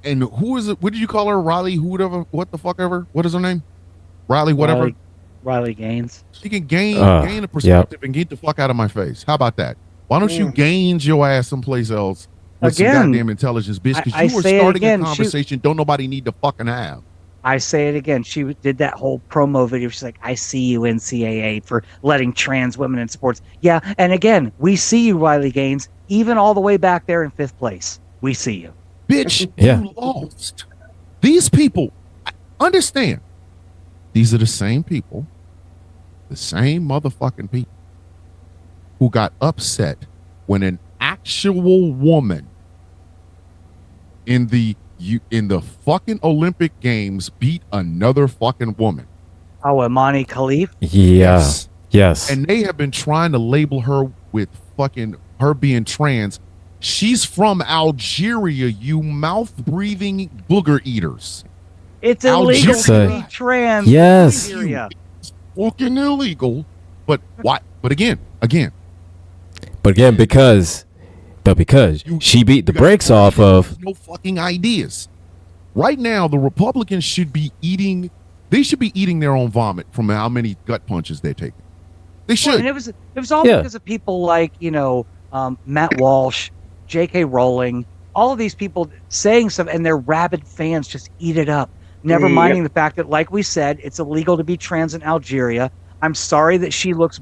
who is it? What did you call her? Riley? Whatever? What the fuck ever? What is her name? Riley? Whatever. Riley Gaines. She can gain a perspective and get the fuck out of my face. How about that? Why don't you gain your ass someplace else with some goddamn intelligence, bitch? Because you were starting a conversation don't nobody need to fucking have. I say it again. She did that whole promo video. She's like, I see you, NCAA, for letting trans women in sports. Yeah, and again, we see you, Riley Gaines, even all the way back there in 5th place. We see you. Bitch, Yeah. you lost. These people, understand, these are the same people, the same motherfucking people who got upset when an actual woman in the fucking Olympic Games beat another fucking woman. Oh, Imani Khalif? Yeah. Yes. And they have been trying to label her with fucking her being trans. She's from Algeria, you mouth-breathing booger eaters. It's illegal to be trans. Yes. In Nigeria. It's fucking illegal. But why? But again, because she beat the brakes off of. no fucking ideas. Right now, the Republicans should be eating. They should be eating their own vomit from how many gut punches they're taking. They should. Well, and it was all because of people like Matt Walsh, J.K. Rowling, all of these people saying stuff, and their rabid fans just eat it up. Never minding the fact that, like we said, it's illegal to be trans in Algeria. I'm sorry that she looks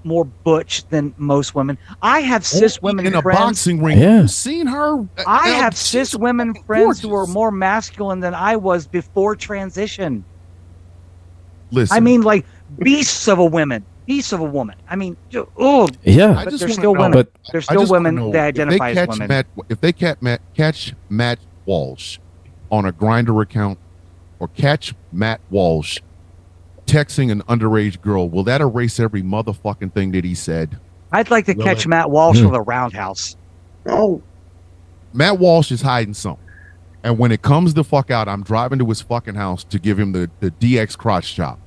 more butch than most women. I have cis women in a friends. boxing ring. Yeah. You've seen her. I have cis women friends who are gorgeous. more masculine than I was before transition. Listen, I mean, like beasts of a woman. I mean, Yeah. I but just they're wanna still know- women. But They're I still just wanna women know, that identify if as they catch women. if they catch Matt Walsh on a Grindr account or catch Matt Walsh texting an underage girl, will that erase every motherfucking thing that he said? I'd like to catch Really? Matt Walsh with a roundhouse. Oh, Matt Walsh is hiding something. And when it comes the fuck out, I'm driving to his fucking house to give him the DX crotch chop.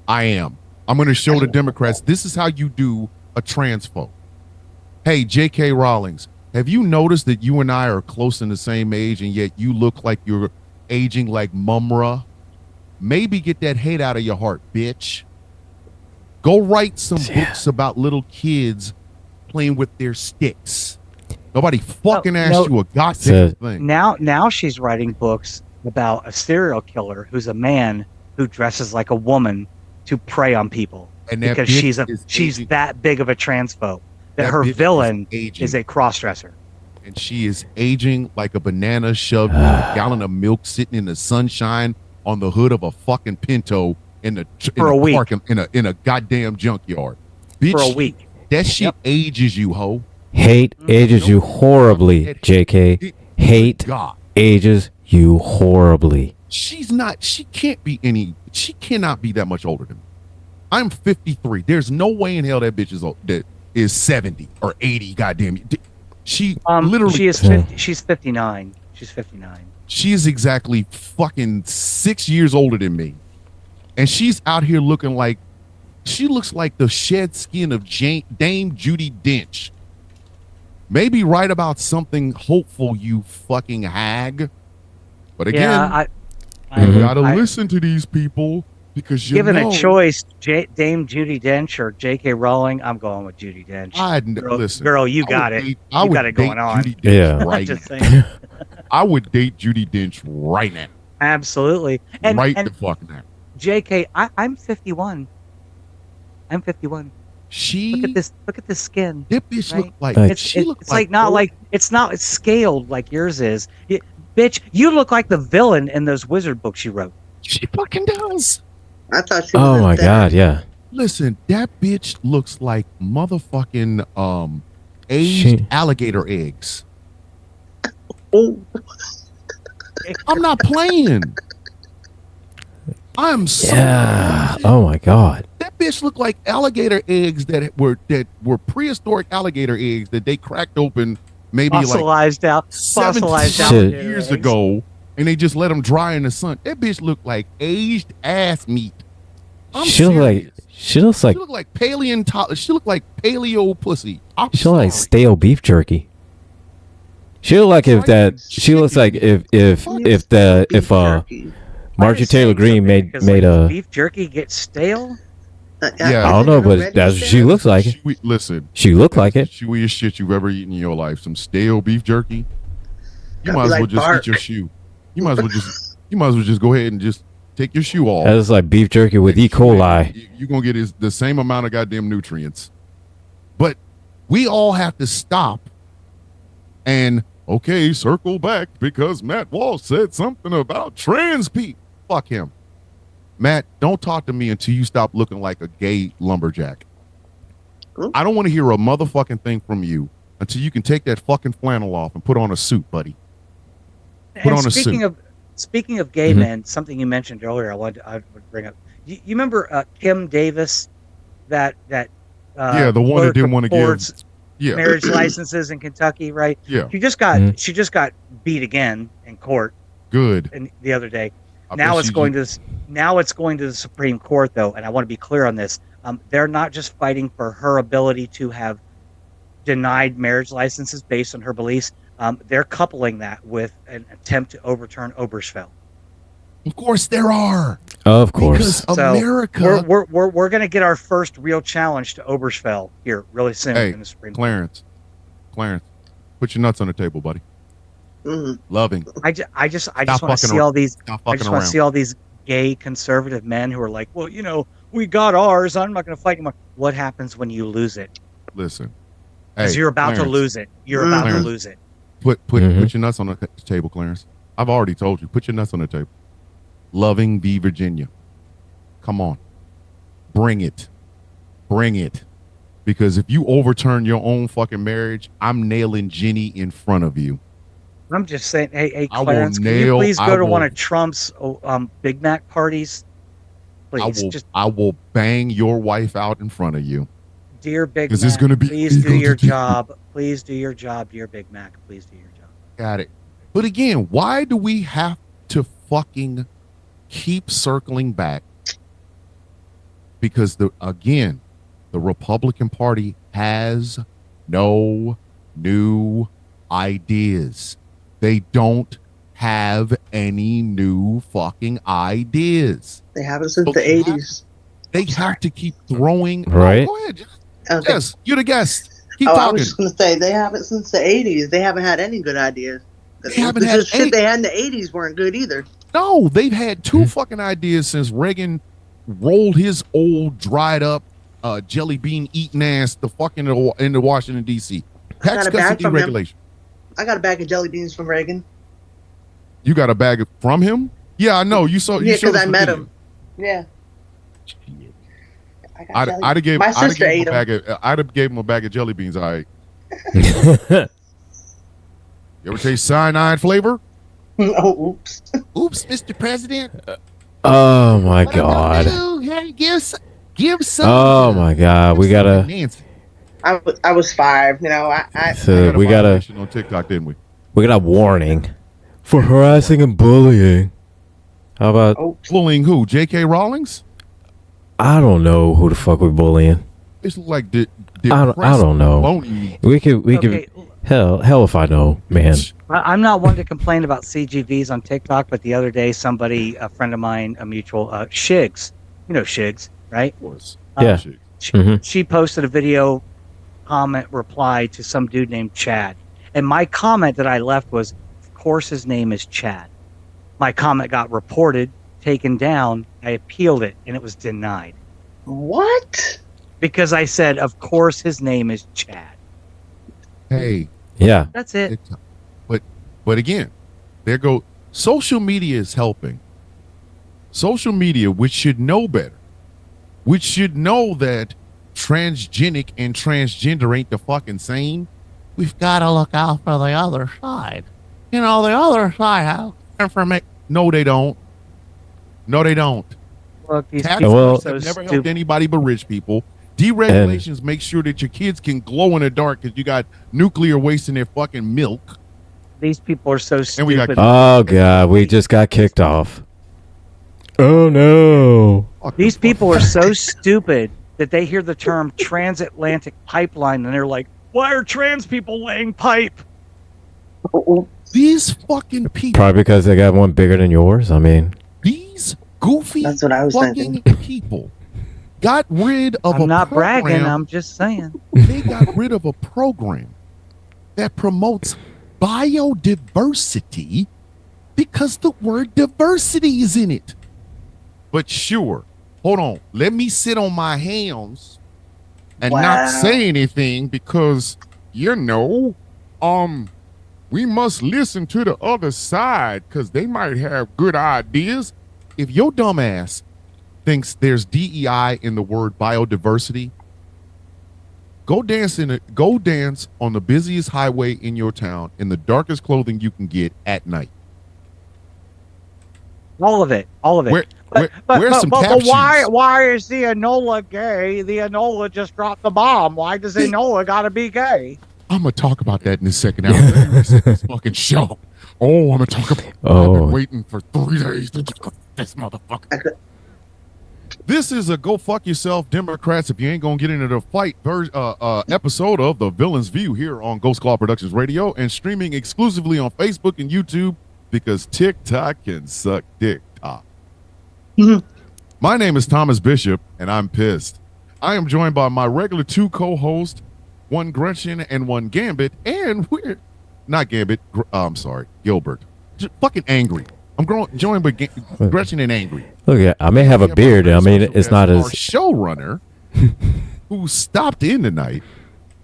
I am. I'm going to show the Democrats this is how you do a transphobe. Hey, J.K. Rowlings, have you noticed that you and I are close in the same age and yet you look like you're aging like Mumra? Maybe get that hate out of your heart, bitch. Go write some books about little kids playing with their sticks. Nobody fucking asked you a goddamn thing. Now she's writing books about a serial killer who's a man who dresses like a woman to prey on people, And that because bitch she's aging. that big of a transphobe that her bitch villain aging. is a crossdresser. And she is aging like a banana shoved in a gallon of milk sitting in the sunshine on the hood of a fucking Pinto in a week. parking in a goddamn junkyard. Bitch, For a week. That shit ages you, ho. Hate ages you horribly, JK. Hate God. ages you horribly. She cannot be that much older than me. I'm 53. There's no way in hell that bitch is 70 or 80. Goddamn you. She literally. She's 59. She's 59. She is exactly fucking 6 years older than me, and she's out here looking like she looks like the shed skin of Dame Judi Dench. Maybe write about something hopeful, you fucking hag. But again, you gotta listen to these people because you given know, a choice, Dame Judi Dench or J.K. Rowling, I'm going with Judi Dench. Listen, Girl, you got it. You got it going on. Judi Dench Yeah. right Just now. saying. I would date Judi Dench right now. Absolutely. And the fuck now. JK, I'm 51. I'm 51. Look at this skin. That bitch right? look like Like- It's not scaled like yours is. Bitch, you look like the villain in those wizard books you wrote. She fucking does. I thought she was Oh a my dad. God, yeah. Listen, that bitch looks like motherfucking aged She- alligator eggs. Oh, I'm not playing. I'm so Yeah. Oh my God. that bitch looked like alligator eggs that were prehistoric alligator eggs that they cracked open maybe like Fossilized out. 17 Fossilized Shit. alligator years eggs. ago, and they just let them dry in the sun. That bitch looked like aged ass meat. I'm She look serious. like she looks like She looked like paleontologist. She looked like paleo pussy. I'm she look like sorry. stale beef jerky. She look like if that. She looks like if beef jerky. Marjorie I'm Taylor saying Greene something made because, made like, a. beef jerky gets stale. Yeah. I don't know, but that's what she looks like. Listen, She looked like it. chewiest shit you've ever eaten in your life. Some stale beef jerky. You Gotta might be as well like just bark. eat your shoe. You might as well just go ahead and just take your shoe off. That's like beef jerky with E. coli. You're gonna get the same amount of goddamn nutrients. But we all have to stop and circle back because Matt Walsh said something about trans people. Fuck him. Matt, don't talk to me until you stop looking like a gay lumberjack. I don't want to hear a motherfucking thing from you until you can take that fucking flannel off and put on a suit, buddy. Put And on a speaking of gay men, something you mentioned earlier, I would bring up. You remember Kim Davis, that Yeah, the one that didn't want to give. supports Yeah. marriage licenses in Kentucky, right? Yeah. She just got beat again in court Good. the other day. I Now bet it's she going to the Supreme Court, though, and I want to be clear on this. They're not just fighting for her ability to have denied marriage licenses based on her beliefs. They're coupling that with an attempt to overturn Obergefell. Of course there are. Of course. Because So America. we're going to get our first real challenge to Obergefell here really soon Hey, in the Supreme Court. Clarence, put your nuts on the table, buddy. Mhm. Loving. I just want to fucking see all these. Stop I fucking just want around. to see all these gay conservative men who are like, well, we got ours. I'm not going to fight anymore. What happens when you lose it? Listen. Because Hey, you're about to Clarence, lose it. You're about to Clarence. lose it. Put Mhm. put your nuts on the table, Clarence. I've already told you. Put your nuts on the table. Loving v. Virginia. Come on. Bring it. Bring it. Because if you overturn your own fucking marriage, I'm nailing Jenny in front of you. I'm just saying, hey, I will Clarence, can you nail- please I go to one will- of Trump's Big Mac parties? Please, I will bang your wife out in front of you. dear Big 'Cause Mac, it's gonna be please do illegal your to do. job. Please do your job, dear Big Mac. Please do your job. Got it. But again, why do we have to fucking keep circling back? Because the Republican Party has no new ideas. They don't have any new fucking ideas. They haven't since But the they have- 80s. They have to keep throwing. Right. Oh, go ahead. Okay. Yes, you're the guest. Keep I talking. was just going to say, they haven't since the 80s. They haven't had any good ideas. They haven't had shit any- they had in the 80s weren't good either. No, they've had two fucking ideas since Reagan rolled his old dried up jelly bean eating ass the fucking into Washington D.C. Tax got a cuts bag and from him. deregulation. I got a bag of jelly beans from Reagan. You got a bag from him? Yeah, I know. You saw. You Yeah, showed because us I the met video. him. Yeah. I got jelly- I'd have gave. My I'd have sister gave ate him a them. bag of. I'd have gave him a bag of jelly beans. All right. You ever taste cyanide flavor? Oh, oops. Oops, Mr. President. Oh my God. Hey, give some. Oh my God. We gotta. Nancy. I was 5. You know, I So we gotta. violation on TikTok, didn't we? We got a warning for harassing and bullying. How about? oh, Bullying who? J.K. Rawlings? I don't know who the fuck we're bullying. It's like I don't know. We could. Okay, Hell if I know, man. I'm not one to complain about CGVs on TikTok, but the other day, a friend of mine, a mutual, Shigs, you know Shigs, right? Yeah. Mhm. She posted a video comment reply to some dude named Chad. And my comment that I left was, of course his name is Chad. My comment got reported, taken down. I appealed it, and it was denied. what? Because I said, of course his name is Chad. Hey, Yeah. That's it. but again, There go. Social media is helping. Social media, which should know better, which should know that transgenic and transgender ain't the fucking same. We've got to look out for the other side. The other side has information. No, they don't. No, they don't. Look, these Tax people are cuts so have never helped stupid. anybody but rich people. Deregulations make sure that your kids can glow in the dark because you got nuclear waste in their fucking milk. These people are so And we got- stupid. Oh God, we just got kicked off. Oh no. These people are so stupid that they hear the term transatlantic pipeline and they're like, why are trans people laying pipe? These fucking people. Probably because they got one bigger than yours. I mean, These goofy That's what I was fucking people got rid of I'm a not bragging, program. I'm just saying. They got rid of a program that promotes biodiversity because the word diversity is in it. But sure, hold on. Let me sit on my hands and not Wow. say anything because, we must listen to the other side because they might have good ideas. If your dumb ass thinks there's DEI in the word biodiversity, go dance on the busiest highway in your town in the darkest clothing you can get at night. All of it. Wear some tap shoes. why is the Enola gay? The Enola just dropped the bomb. Why does Enola gotta be gay? I'm gonna talk about that in a second. Now, let me reset this fucking show. Oh, I'm gonna talk about. I've Oh. been waiting for 3 days to talk about this motherfucker. This is a go fuck yourself, Democrats. If you ain't gonna get into the fight episode of The Villain's View here on Ghost Claw Productions Radio and streaming exclusively on Facebook and YouTube because TikTok can suck dick. My name is Thomas Bishop, and I'm pissed. I am joined by my regular 2 co-hosts, one Gretchen and one Gambit, and we're not Gambit. I'm sorry, Gilbert. Just fucking angry. I'm joined by Gretchen and angry. look at I may have a Yeah, beard. but I mean, special it's guest, not our as showrunner who stopped in tonight.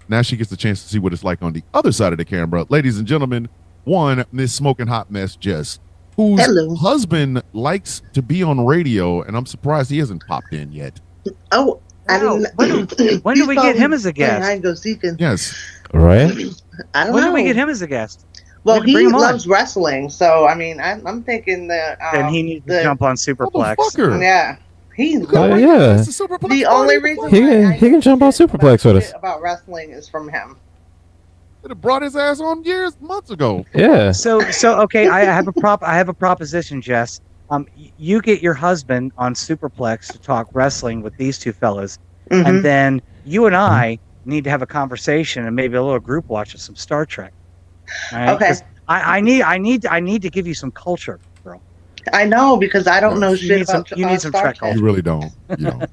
Now she gets a chance to see what it's like on the other side of the camera. Ladies and gentlemen, one Miss Smoking Hot Mess Jess, whose Hello. husband likes to be on radio, and I'm surprised he hasn't popped in yet. Oh, I No, didn't. when do we get him as a guest? I go seeking. Yes. right. I don't When know. do we get him as a guest? Well, We can bring he him on. loves wrestling, so I mean, I'm thinking that. Then he needs to jump on Superplex. Motherfucker. Yeah, he's yeah. It's the Superplex the party. only What the reason fuck? He why can- I he can know jump on shit Superplex with us. about wrestling is from him. Could have brought his ass on months ago. Yeah. So okay, I have a proposition, Jess. You get your husband on Superplex to talk wrestling with these two fellas, Mhm. and then you and I need to have a conversation and maybe a little group watch of some Star Trek. All right? Okay. 'Cause I need to give you some culture, girl. I know because I don't know You shit need some- about you need some Star Trek Trek. You really don't. You don't. No.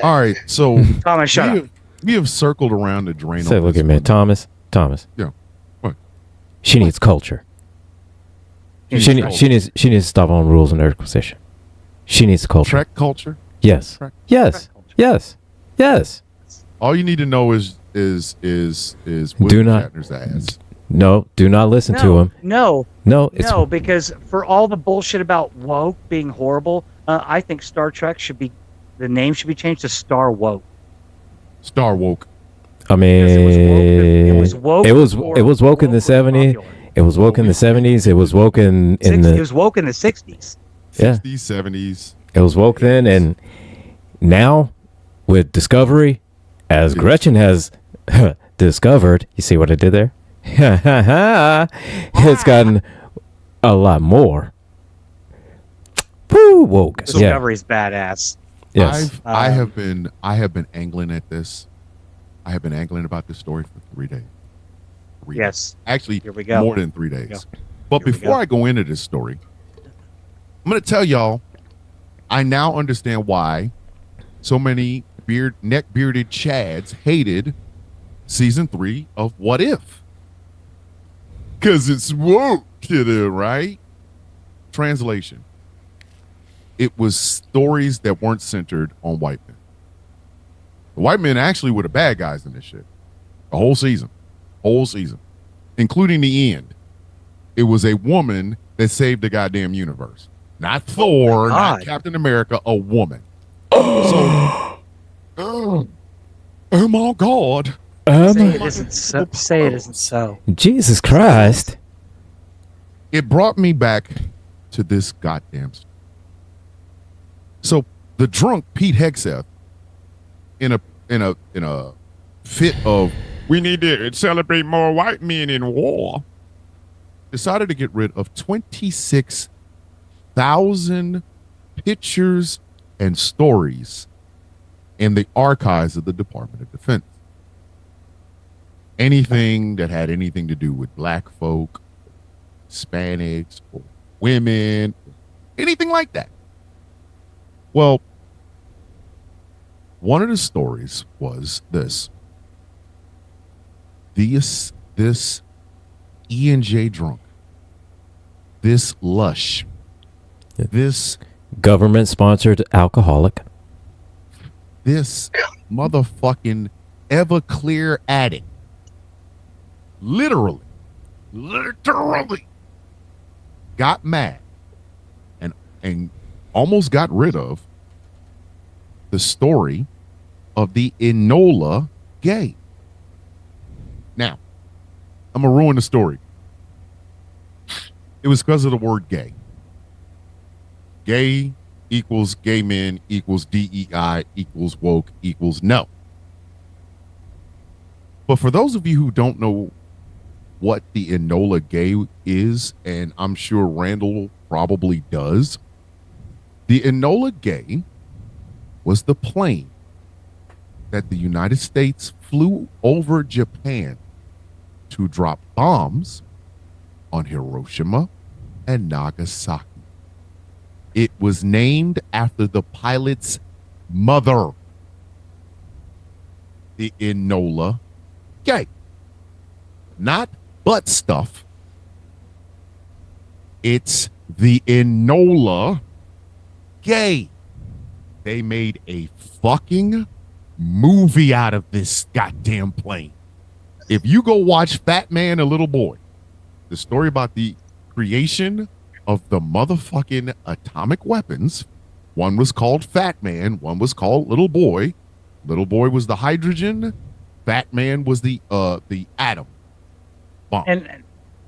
All right, so Thomas, shut up. we have circled around the drain. Say, on look this at me, one. Thomas. Yeah. What? She needs culture. She needs to stop on Rules of Nerdquisition. She needs culture. Trek culture. Yes. Trek. Yes. Trek culture. Yes. Yes. All you need to know is Do William not- Shatner's ass. No, do not listen to him. No, No, it's no, because for all the bullshit about woke being horrible, I think Star Trek the name should be changed to Star Woke. Star woke. I mean, It was woke. it was before it was woke in the was 70s. popular. It was woke in the 70s. It was woke in It the was woke in the 60s. Yeah. 60s, 70s. it was woke then, and now with Discovery, as Yes. Gretchen has discovered. You see what I did there? It's gotten a lot more. Woo, woke. Yeah. Discovery's badass. Yes. I have been angling at this. I have been angling about this story for 3 days. 3 days. Yes. Actually, Here we go. more than 3 days. Here But we before go. I go into this story, I'm going to tell y'all, I now understand why so many neck-bearded Chads hated season 3 of What If. Because it's woke, right? Translation. It was stories that weren't centered on white men. The white men actually were the bad guys in this shit. The whole season, including the end. It was a woman that saved the goddamn universe. Not Thor, not Captain America, a woman. So, oh my God. Say it isn't so. Say it isn't so. Jesus Christ. It brought me back to this goddamn story. So the drunk Pete Hegseth, in a fit of we need to celebrate more white men in war, decided to get rid of 26,000 pictures and stories in the archives of the Department of Defense. Anything that had anything to do with black folk, Hispanics, or women, anything like that. Well, one of the stories was this E&J drunk, this lush, this government-sponsored alcoholic, this motherfucking Everclear addict, literally got mad and almost got rid of the story of the Enola Gay. Now, I'm gonna ruin the story. It was because of the word gay. Gay equals gay men equals DEI equals woke equals no. But for those of you who don't know what the Enola Gay is, and I'm sure Randall probably does, the Enola Gay was the plane that the United States flew over Japan to drop bombs on Hiroshima and Nagasaki. It was named after the pilot's mother, the Enola Gay. Not butt stuff. It's the Enola Gay. They made a fucking movie out of this goddamn plane. If you go watch Fat Man and Little Boy, the story about the creation of the motherfucking atomic weapons, one was called Fat Man, one was called Little Boy. Little Boy was the hydrogen, Fat Man was the atom bomb. And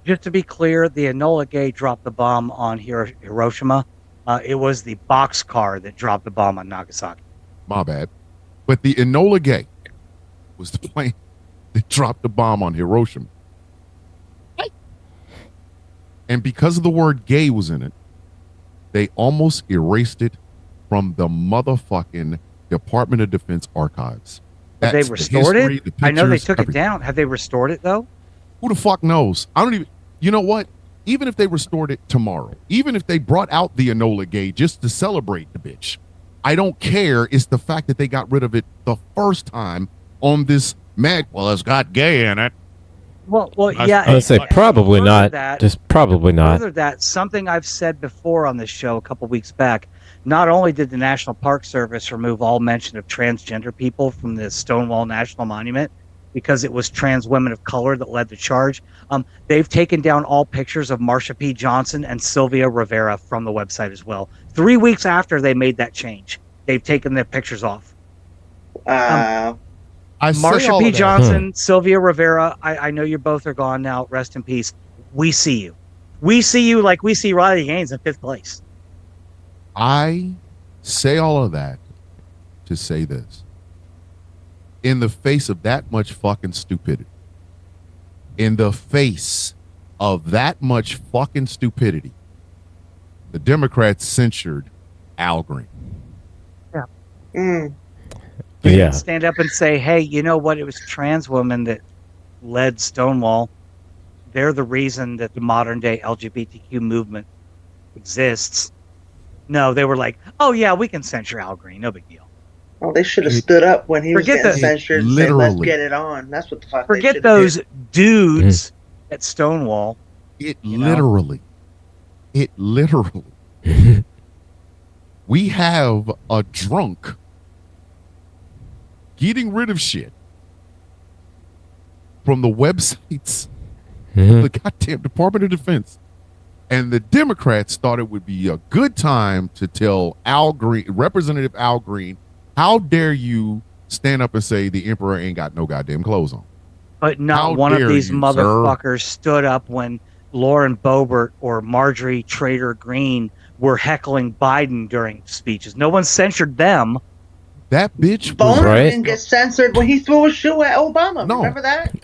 just to be clear, the Enola Gay dropped the bomb on Hiroshima. It was the boxcar that dropped the bomb on Nagasaki. My bad. But the Enola Gay was the plane that dropped the bomb on Hiroshima. And because of the word gay was in it, they almost erased it from the motherfucking Department of Defense archives. Have they restored it? I know they took it down. Have they restored it, though? Who the fuck knows? I don't even, you know what? Even if they restored it tomorrow, even if they brought out the Enola Gay just to celebrate the bitch, I don't care. It's the fact that they got rid of it the first time on this well, it's got gay in it. Well, yeah. I would say probably not. Just probably not. Further that, something I've said before on this show a couple weeks back, not only did the National Park Service remove all mention of transgender people from the Stonewall National Monument because it was trans women of color that led the charge, they've taken down all pictures of Marsha P. Johnson and Sylvia Rivera from the website as well. 3 weeks after they made that change, they've taken their pictures off. Marsha P. Johnson, Sylvia Rivera, I know you both are gone now. Rest in peace. We see you. We see you like we see Riley Gaines in 5th place. I say all of that to say this. In the face of that much fucking stupidity, in the face of that much fucking stupidity, the Democrats censured Al Green. Yeah. Yeah. Stand up and say, hey, you know what? It was trans women that led Stonewall. They're the reason that the modern day LGBTQ movement exists. No, they were like, oh, yeah, we can censure Al Green. No big deal. Oh, they should have stood up when he was getting censored and said, let's get it on. That's what the fuck Forget those dudes at Stonewall. It literally. We have a drunk getting rid of shit from the websites Mhm. the goddamn Department of Defense. And the Democrats thought it would be a good time to tell Al Green, Representative Al Green, how dare you stand up and say the emperor ain't got no goddamn clothes on? But not How one of dare these you, motherfuckers stood up when Lauren Boebert or Marjorie Trader Green were heckling Biden during speeches. No one censored them. That bitch was Boner Right. didn't get censored when he threw a shoe at Obama. No. Remember that?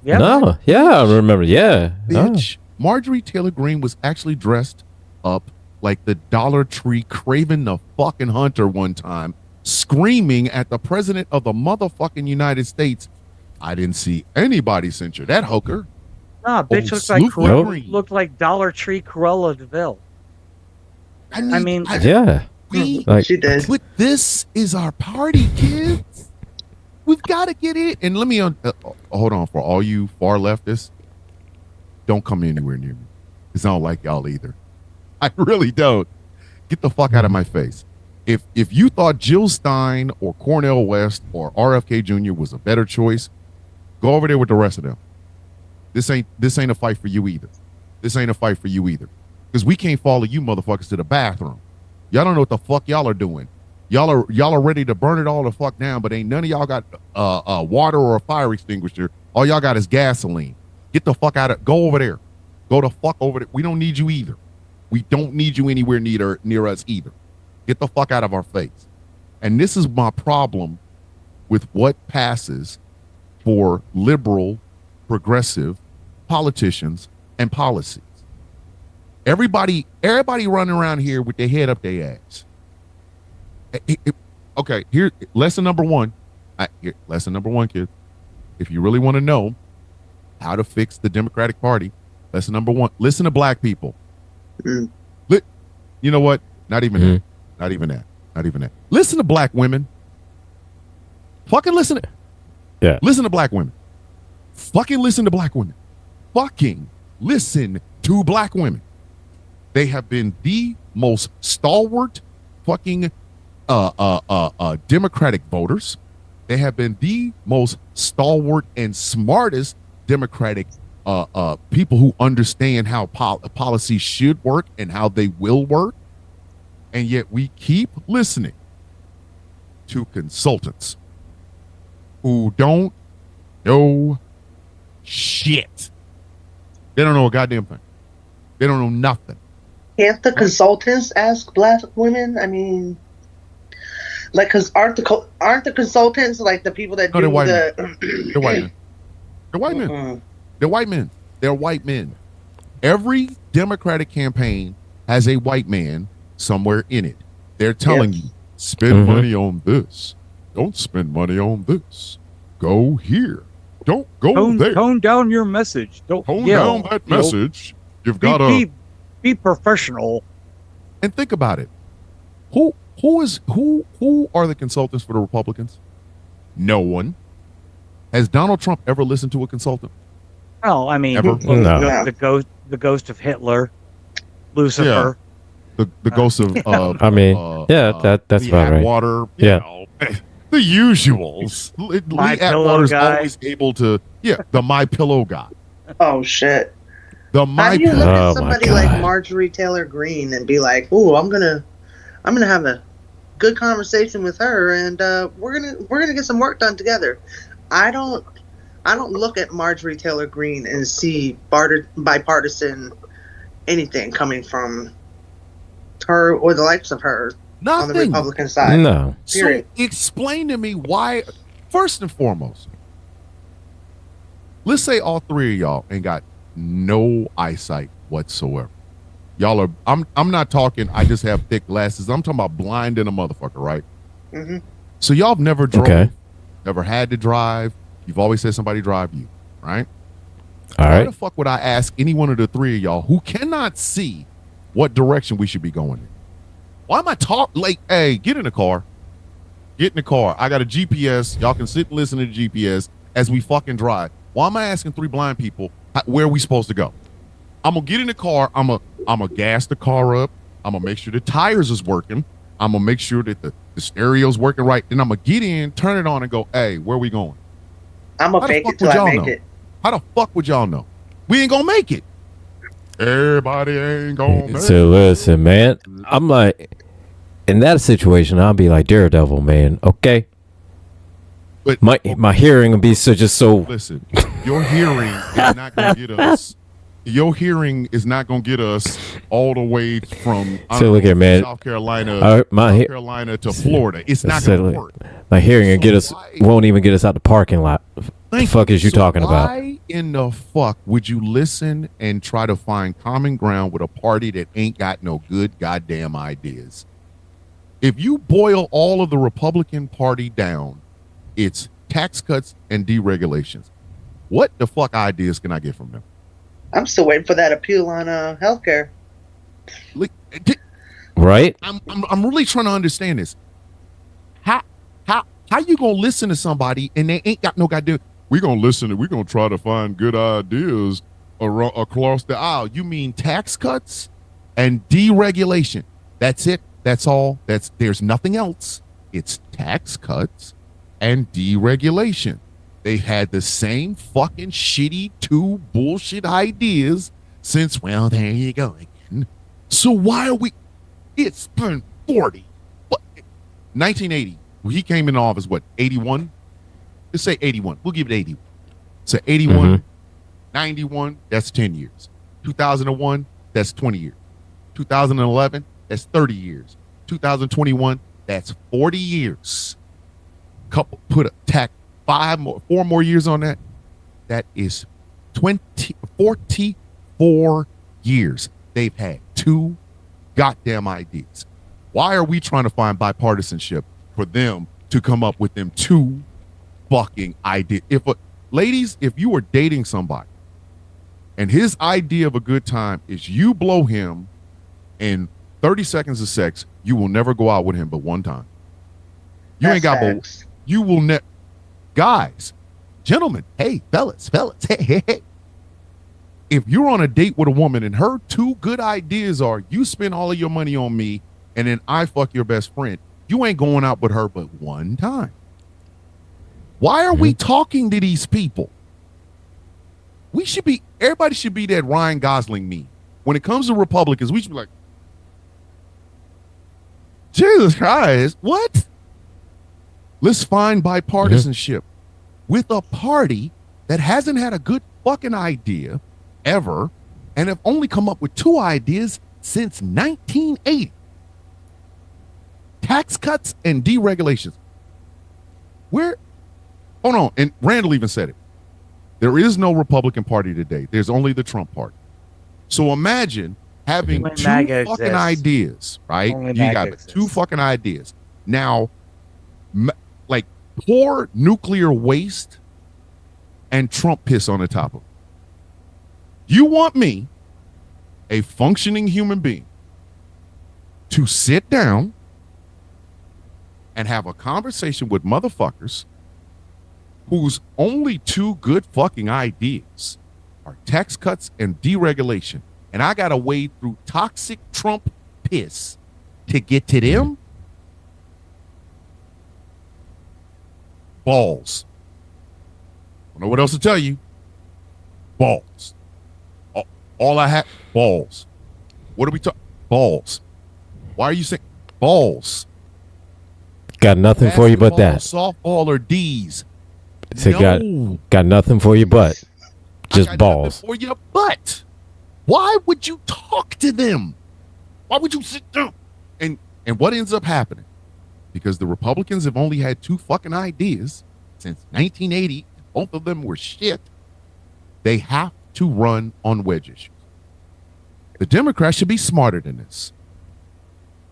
Yeah, No, yeah, I remember. Yeah, bitch. Marjorie Taylor Greene was actually dressed up like the Dollar Tree Craven the fucking Hunter one time, screaming at the president of the motherfucking United States. I didn't see anybody censure that hooker. Nah, bitch Old looked Sloopy looked like Dollar Tree Corolla DeVille. I mean, yeah. we, Like, She did. but this is our party, kids. We've got to get it. And let me hold on for all you far leftists. Don't come anywhere near me, because I don't like y'all either. I really don't. Get the fuck out of my face. If you thought Jill Stein or Cornel West or RFK Jr. was a better choice, go over there with the rest of them. This ain't a fight for you either. This ain't a fight for you either. Because we can't follow you motherfuckers to the bathroom. Y'all don't know what the fuck y'all are doing. Y'all are ready to burn it all the fuck down, but ain't none of y'all got water or a fire extinguisher. All y'all got is gasoline. Get the fuck out of, go over there. Go the fuck over there. We don't need you either. We don't need you anywhere near us either. Get the fuck out of our face. And this is my problem with what passes for liberal, progressive politicians and policies. Everybody running around here with their head up their ass. Okay, here, lesson number one. Lesson number one, kids. If you really want to know how to fix the Democratic Party, lesson number one, listen to black people. You know what? Not even that. Not even that. Not even that. Listen to black women. Fucking listen to. Yeah. Listen to black women. Fucking listen to black women. Fucking listen to black women. They have been the most stalwart fucking Democratic voters. They have been the most stalwart and smartest Democratic people who understand how policies should work and how they will work. And yet we keep listening to consultants who don't know shit. They don't know a goddamn thing. They don't know nothing. Can't the consultants ask black women? I mean, like, because aren't the consultants like the people that No, do they're white the? men. They're white men. They're white men. Mhm. They're white men. They're white men. Every Democratic campaign has a white man somewhere in it. They're telling you, spend money on this. Don't spend money on this. Go here. Don't go there. Tone down your message. Don't Tone yell. down that You know, message. You've got to. be professional. And think about it. Who are the consultants for the Republicans? No one. Has Donald Trump ever listened to a consultant? Well, I mean, Ever? No. the ghost of Hitler, Lucifer. The ghost of I mean, that's Lee about right. Atwater, Yeah. know, the usuals. My Lee Pillow Atwater's guy. always able to, the My Pillow guy. Oh shit! The How My do you look Pillow. Oh, at my somebody God. like Marjorie Taylor Greene and be like, "Ooh, I'm gonna have a good conversation with her, and we're gonna get some work done together." I don't look at Marjorie Taylor Greene and see bipartisan anything coming from her or the likes of her on the Nothing. Republican side. No. Period. So explain to me why, first and foremost, let's say all three of y'all ain't got no eyesight whatsoever. Y'all are, I'm not talking, I just have thick glasses. I'm talking about blind and a motherfucker, right? Mm-hmm. So y'all have never drove, Okay. never had to drive. You've always said somebody drive you, right? All Why right. the fuck would I ask any one of the three of y'all who cannot see what direction we should be going in? Why am I like, hey, get in the car. Get in the car. I got a GPS. Y'all can sit and listen to the GPS as we fucking drive. Why am I asking three blind people where we supposed to go? I'm gonna get in the car. I'm gonna gas the car up. I'm gonna make sure the tires is working. I'm gonna make sure that the stereo's working right. Then I'm gonna get in, turn it on, and go, hey, where we going? I'm How gonna the fake fuck it till would I y'all make know? it. How the fuck would y'all know? We ain't gonna make it. Everybody ain't gonna make So listen, man. I'm like, in that situation, I'll be like Daredevil, man. Okay. But My hearing will be just so. listen, your hearing is not gonna get us. Your hearing is not gonna get us all the way from Look here, man. South Carolina, Carolina to Florida. It's not gonna work. My hearing won't even get us out the parking lot. The fuck is you talking about? Why in the fuck would you listen and try to find common ground with a party that ain't got no good goddamn ideas? If you boil all of the Republican Party down, it's tax cuts and deregulations. What the fuck ideas can I get from them? I'm still waiting for that appeal on healthcare. Right? I'm really trying to understand this. How you gonna listen to somebody and they ain't got no goddamn? We're gonna listen and we're gonna try to find good ideas across the aisle. You mean tax cuts and deregulation? That's it. That's all. There's nothing else. It's tax cuts and deregulation. They had the same fucking shitty two bullshit ideas since, well, there you go again. So why are we, it's been 40. What? 1980, he came in office, what, 81? Let's say 81. We'll give it 81. So 81, 91, that's 10 years. 2001, that's 20 years. 2011, that's 30 years. 2021, that's 40 years. Four more years on that. That is 44 years. They've had two goddamn ideas. Why are we trying to find bipartisanship for them to come up with them two fucking ideas? Ladies, if you are dating somebody and his idea of a good time is you blow him in 30 seconds of sex, you will never go out with him but one time. You will never. Guys, gentlemen, hey, fellas, hey. If you're on a date with a woman and her two good ideas are you spend all of your money on me and then I fuck your best friend, you ain't going out with her but one time. Why are we talking to these people? Everybody should be that Ryan Gosling meme. When it comes to Republicans, we should be like, Jesus Christ, what? Let's find bipartisanship with a party that hasn't had a good fucking idea ever and have only come up with two ideas since 1980. Tax cuts and deregulations. Hold on, and Randall even said it. There is no Republican Party today. There's only the Trump Party. So imagine having two fucking ideas, right? You got two fucking ideas. Now, like pour nuclear waste and Trump piss on the top of it. You want me, a functioning human being, to sit down and have a conversation with motherfuckers whose only two good fucking ideas are tax cuts and deregulation, and I gotta wade through toxic Trump piss to get to them? Balls. I don't know what else to tell you. Balls. All I have, balls. What are we talking? Balls. Why are you saying balls? Got nothing for you but that. Softball or D's. So got nothing for you but just balls. For your butt. Why would you talk to them? Why would you sit down? And what ends up happening? Because the Republicans have only had two fucking ideas since 1980. Both of them were shit. They have to run on wedge issues. The Democrats should be smarter than this.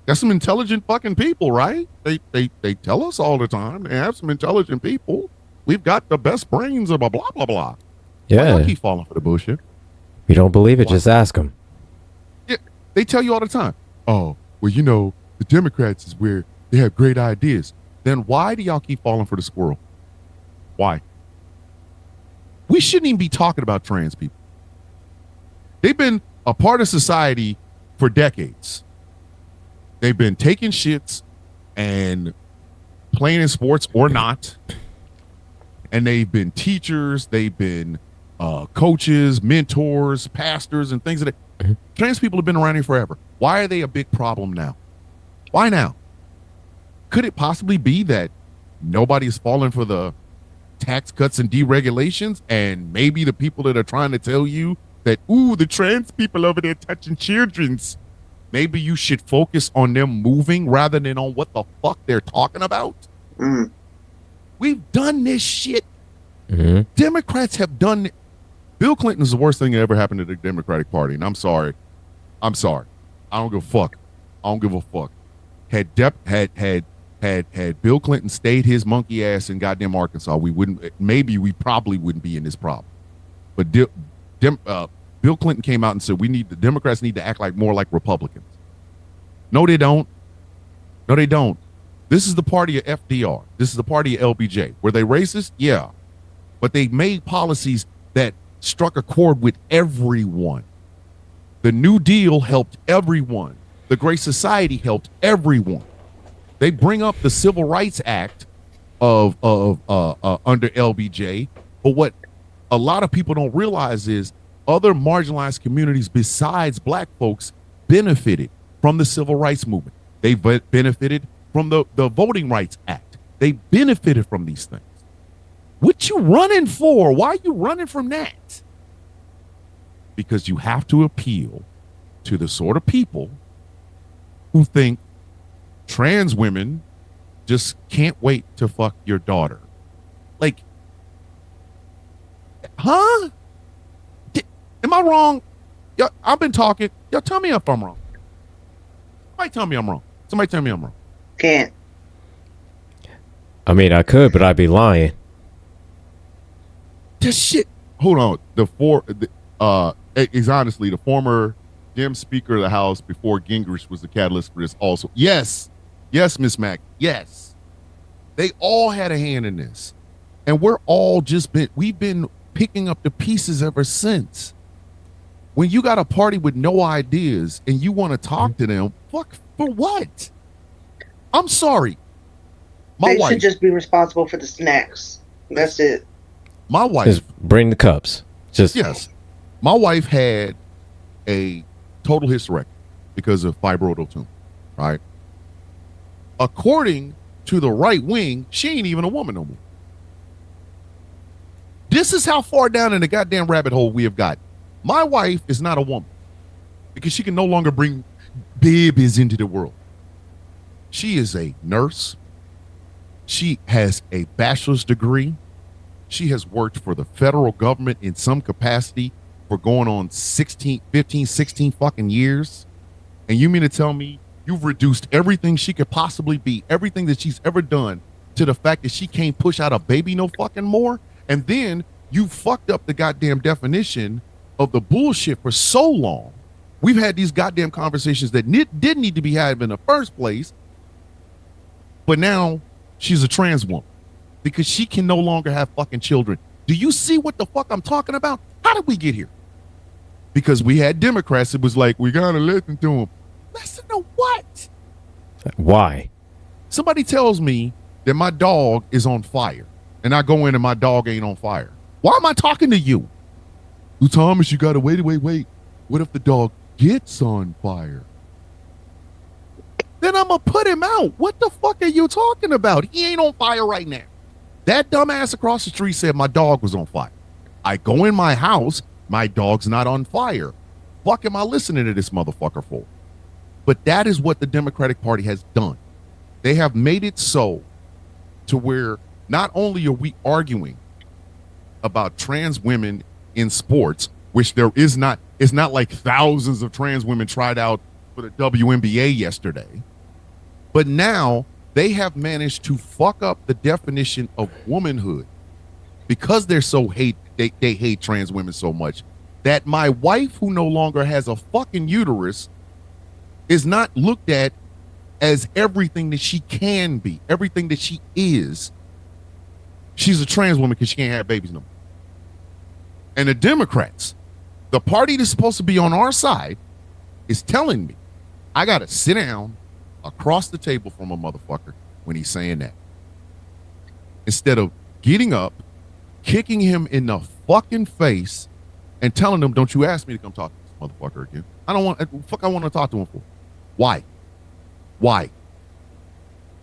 They're some intelligent fucking people, right? They tell us all the time. They have some intelligent people. We've got the best brains of blah, blah, blah, blah. Yeah. Why do I keep falling for the bullshit? You don't believe it, just ask them. Yeah, they tell you all the time. Oh, well, you know, the Democrats is where they have great ideas. Then why do y'all keep falling for the squirrel? Why? We shouldn't even be talking about trans people. They've been a part of society for decades. They've been taking shits and playing in sports or not. And they've been teachers. They've been coaches, mentors, pastors, and things of that. Mhm. Trans people have been around here forever. Why are they a big problem now? Why now? Could it possibly be that nobody's falling for the tax cuts and deregulations, and maybe the people that are trying to tell you that, ooh, the trans people over there touching children's, maybe you should focus on them moving rather than on what the fuck they're talking about? Mm. We've done this shit. Mhm. Democrats have done it. Bill Clinton is the worst thing that ever happened to the Democratic Party, and I'm sorry. I don't give a fuck. I don't give a fuck. Had Bill Clinton stayed his monkey ass in goddamn Arkansas, we probably wouldn't be in this problem. But Bill Clinton came out and said the Democrats need to act more like Republicans. No, they don't. No, they don't. This is the party of FDR. This is the party of LBJ. Were they racist? Yeah. But they made policies that struck a chord with everyone. The New Deal helped everyone. The Great Society helped everyone. They bring up the Civil Rights Act of under LBJ, but what a lot of people don't realize is other marginalized communities besides black folks benefited from the Civil Rights Movement. They benefited from the Voting Rights Act. They benefited from these things. What you running for? Why are you running from that? Because you have to appeal to the sort of people who think trans women just can't wait to fuck your daughter. Like, huh? Am I wrong? I've been talking. Y'all tell me if I'm wrong. Somebody tell me I'm wrong. Somebody tell me I'm wrong. Can't. I mean, I could, but I'd be lying. This shit. Hold on. Is honestly the former Dem Speaker of the House before Gingrich was the catalyst for this. Also, yes, Miss Mack, yes, they all had a hand in this, and we've been picking up the pieces ever since. When you got a party with no ideas and you want to talk to them, fuck for what? I'm sorry. They should just be responsible for the snacks. That's it. My wife. Just bring the cups. Yes. My wife had a total hysterectomy because of fibroidal tumor, right? According to the right wing, she ain't even a woman no more. This is how far down in the goddamn rabbit hole we have got. My wife is not a woman because she can no longer bring babies into the world. She is a nurse. She has a bachelor's degree. She has worked for the federal government in some capacity for going on 16 fucking years. And you mean to tell me you've reduced everything she could possibly be, everything that she's ever done, to the fact that she can't push out a baby no fucking more? And then you fucked up the goddamn definition of the bullshit for so long. We've had these goddamn conversations that didn't need to be had in the first place. But now she's a trans woman because she can no longer have fucking children. Do you see what the fuck I'm talking about? How did we get here? Because we had Democrats. It was like, we gotta listen to them. Listen to what? Why? Somebody tells me that my dog is on fire, and I go in and my dog ain't on fire. Why am I talking to you? Well, Thomas, you gotta wait. What if the dog gets on fire? Then I'm gonna put him out. What the fuck are you talking about? He ain't on fire right now. That dumbass across the street said my dog was on fire. I go in my house, my dog's not on fire. Fuck am I listening to this motherfucker for? But that is what the Democratic Party has done. They have made it so to where not only are we arguing about trans women in sports, which it's not like thousands of trans women tried out for the WNBA yesterday, but now they have managed to fuck up the definition of womanhood because they're so they hate trans women so much that my wife, who no longer has a fucking uterus, is not looked at as everything that she can be, everything that she is. She's a trans woman because she can't have babies no more. And the Democrats, the party that's supposed to be on our side, is telling me I got to sit down across the table from a motherfucker when he's saying that. Instead of getting up, kicking him in the fucking face and telling them, don't you ask me to come talk to this motherfucker again. I don't want, fuck I want to talk to him for. Why? Why?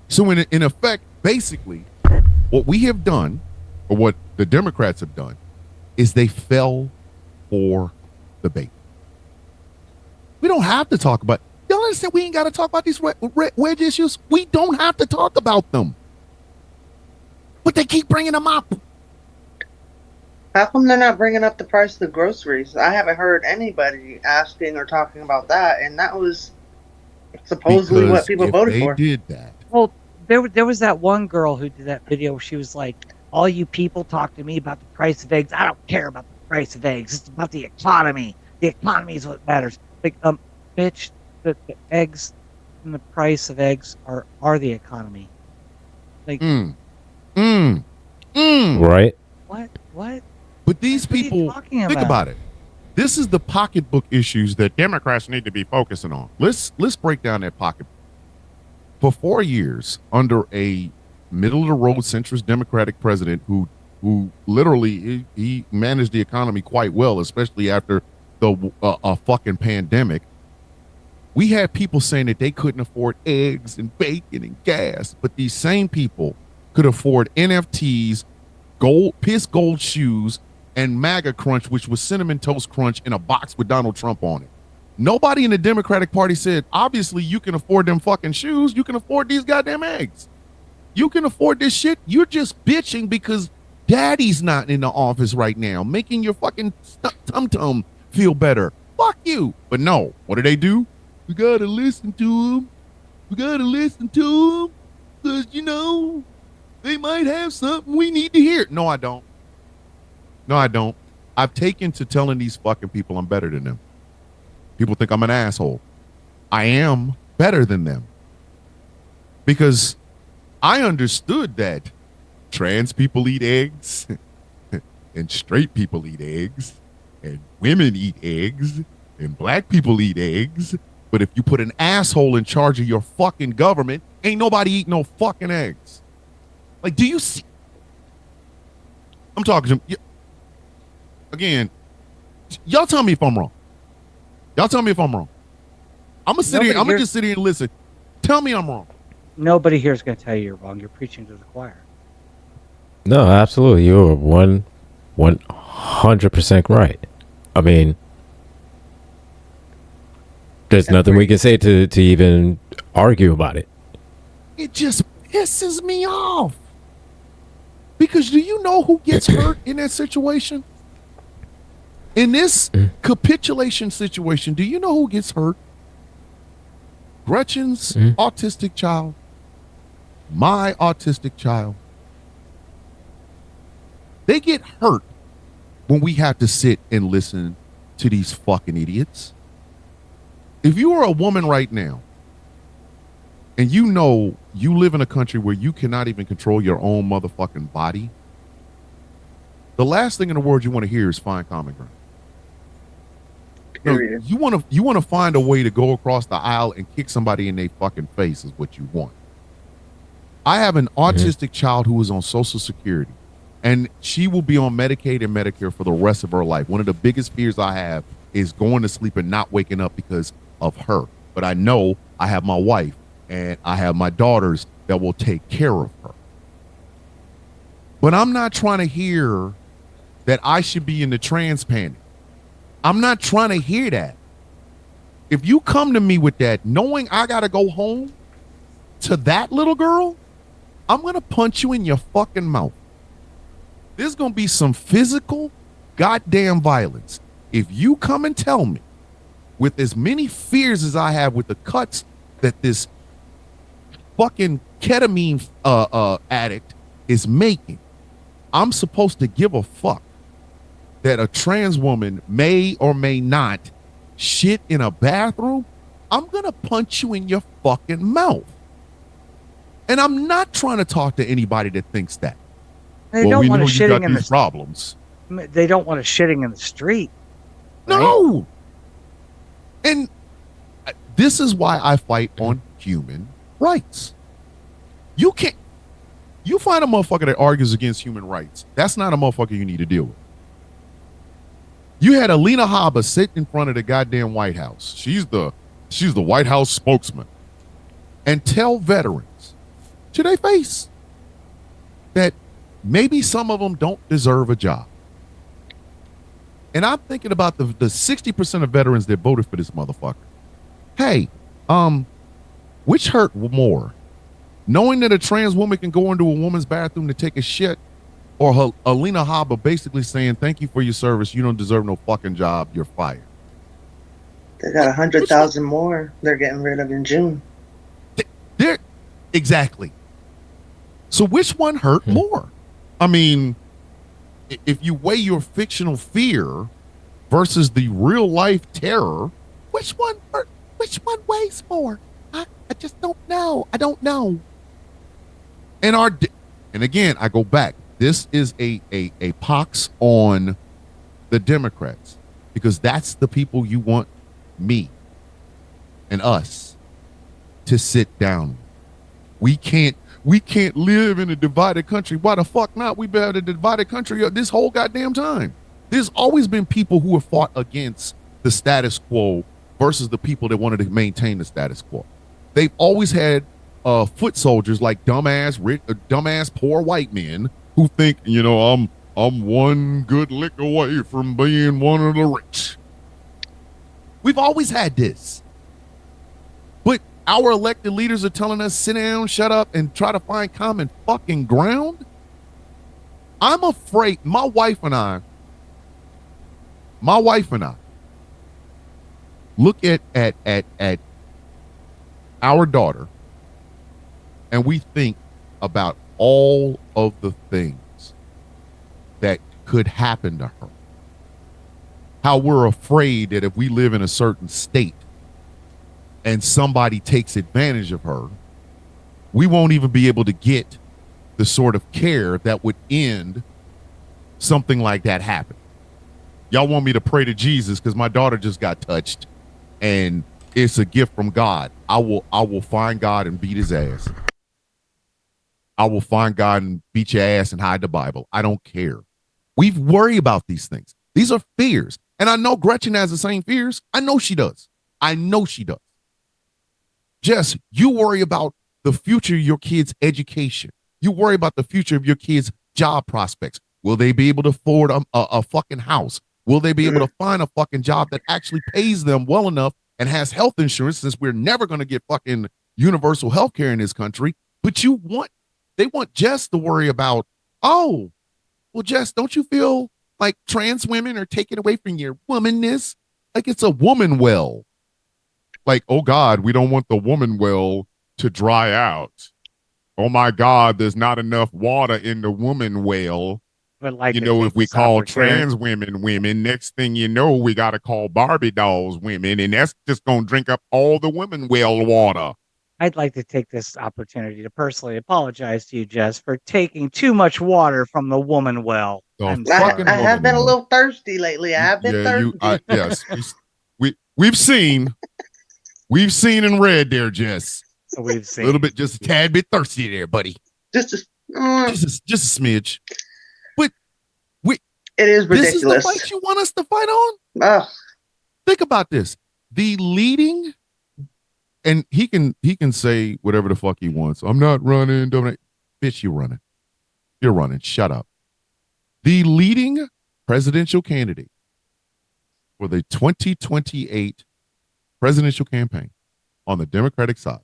So in effect, basically, what we have done, or what the Democrats have done, is they fell for the bait. We don't have to talk about, y'all understand we ain't got to talk about these wedge issues? We don't have to talk about them. But they keep bringing them up. How come they're not bringing up the price of the groceries? I haven't heard anybody asking or talking about that, and that was supposedly Because what people if voted they for. did that. Well, there was that one girl who did that video where she was like, all you people talk to me about the price of eggs. I don't care about the price of eggs. It's about the economy. The economy is what matters. Like, bitch, the eggs and the price of eggs are the economy. Like, Right? What? But these What are you people, talking think about it. This is the pocketbook issues that Democrats need to be focusing on. Let's break down that pocketbook. For 4 years, under a middle-of-the-road centrist Democratic president who literally he managed the economy quite well, especially after the a fucking pandemic, we had people saying that they couldn't afford eggs and bacon and gas, but these same people could afford NFTs, piss gold shoes, and MAGA Crunch, which was Cinnamon Toast Crunch in a box with Donald Trump on it. Nobody in the Democratic Party said, obviously you can afford them fucking shoes. You can afford these goddamn eggs. You can afford this shit. You're just bitching because daddy's not in the office right now, making your fucking tum-tum feel better. Fuck you. But no, what do? We gotta listen to them. We gotta listen to them because, you know, they might have something we need to hear. No, I don't. I've taken to telling these fucking people I'm better than them. People think I'm an asshole. I am better than them. Because I understood that trans people eat eggs and straight people eat eggs and women eat eggs and black people eat eggs. But if you put an asshole in charge of your fucking government, ain't nobody eating no fucking eggs. Like, do you see? I'm talking to you. Again, y'all tell me if I'm wrong. I'm gonna sit here. I'm gonna just sit here and listen. Tell me I'm wrong. Nobody here is going to tell you you're wrong. You're preaching to the choir. No, absolutely. You're 100% right. I mean, there's nothing we can say to even argue about it. It just pisses me off. Because do you know who gets hurt in that situation? In this capitulation situation, do you know who gets hurt? Gretchen's autistic child, my autistic child. They get hurt when we have to sit and listen to these fucking idiots. If you are a woman right now and you know you live in a country where you cannot even control your own motherfucking body, the last thing in the world you want to hear is find common ground. No, you want to find a way to go across the aisle and kick somebody in their fucking face is what you want. I have an autistic child who is on Social Security, and she will be on Medicaid and Medicare for the rest of her life. One of the biggest fears I have is going to sleep and not waking up because of her. But I know I have my wife and I have my daughters that will take care of her. But I'm not trying to hear that I should be in the trans panic. I'm not trying to hear that. If you come to me with that, knowing I got to go home to that little girl, I'm going to punch you in your fucking mouth. There's going to be some physical goddamn violence. If you come and tell me with as many fears as I have with the cuts that this fucking ketamine addict is making, I'm supposed to give a fuck that a trans woman may or may not shit in a bathroom, I'm going to punch you in your fucking mouth. And I'm not trying to talk to anybody that thinks that. They don't want to shitting in the problems. They don't want to shitting in the street. Right? No. And this is why I fight on human rights. You find a motherfucker that argues against human rights. That's not a motherfucker you need to deal with. You had Alina Habba sit in front of the goddamn White House. She's the White House spokesman, and tell veterans to their face that maybe some of them don't deserve a job. And I'm thinking about the 60% of veterans that voted for this motherfucker. Hey, which hurt more? Knowing that a trans woman can go into a woman's bathroom to take a shit, or Alina Habba basically saying, thank you for your service. You don't deserve no fucking job. You're fired. They got 100,000 more they're getting rid of in June. Exactly. So which one hurt more? I mean, if you weigh your fictional fear versus the real life terror, which one weighs more? I just don't know. I don't know. And again, I go back. This is a pox on the Democrats, because that's the people you want me and us to sit down. We can't live in a divided country. Why the fuck not? We've been a divided country this whole goddamn time. There's always been people who have fought against the status quo versus the people that wanted to maintain the status quo. They've always had foot soldiers like dumbass poor white men who think, I'm one good lick away from being one of the rich. We've always had this. But our elected leaders are telling us, sit down, shut up, and try to find common fucking ground. I'm afraid my wife and I look at our daughter, and we think about all of the things that could happen to her. How we're afraid that if we live in a certain state and somebody takes advantage of her, we won't even be able to get the sort of care that would end something like that happening. Y'all want me to pray to Jesus because my daughter just got touched and it's a gift from God. I will find God and beat his ass. I will find God and beat your ass and hide the Bible. I don't care. We worry about these things. These are fears. And I know Gretchen has the same fears. I know she does. Jess, you worry about the future of your kids' education. You worry about the future of your kids' job prospects. Will they be able to afford a fucking house? Will they be able to find a fucking job that actually pays them well enough and has health insurance, since we're never going to get fucking universal health care in this country? But they want Jess to worry about, oh, well, Jess, don't you feel like trans women are taken away from your womanness? Like it's a woman well. Like, oh God, we don't want the woman well to dry out. Oh my God, there's not enough water in the woman well. But like, if we call trans women, next thing you know, we got to call Barbie dolls women, and that's just going to drink up all the women well water. I'd like to take this opportunity to personally apologize to you, Jess, for taking too much water from the woman well. I have been a little thirsty lately. I have been thirsty. Yes, we've seen and read there, Jess. We've seen a little bit, just a tad bit thirsty there, buddy. Just a smidge. But it is ridiculous. This is the fight you want us to fight on? Think about this. The leading, and he can say whatever the fuck he wants. I'm not running. Bitch, you're running. You're running. Shut up. The leading presidential candidate for the 2028 presidential campaign on the Democratic side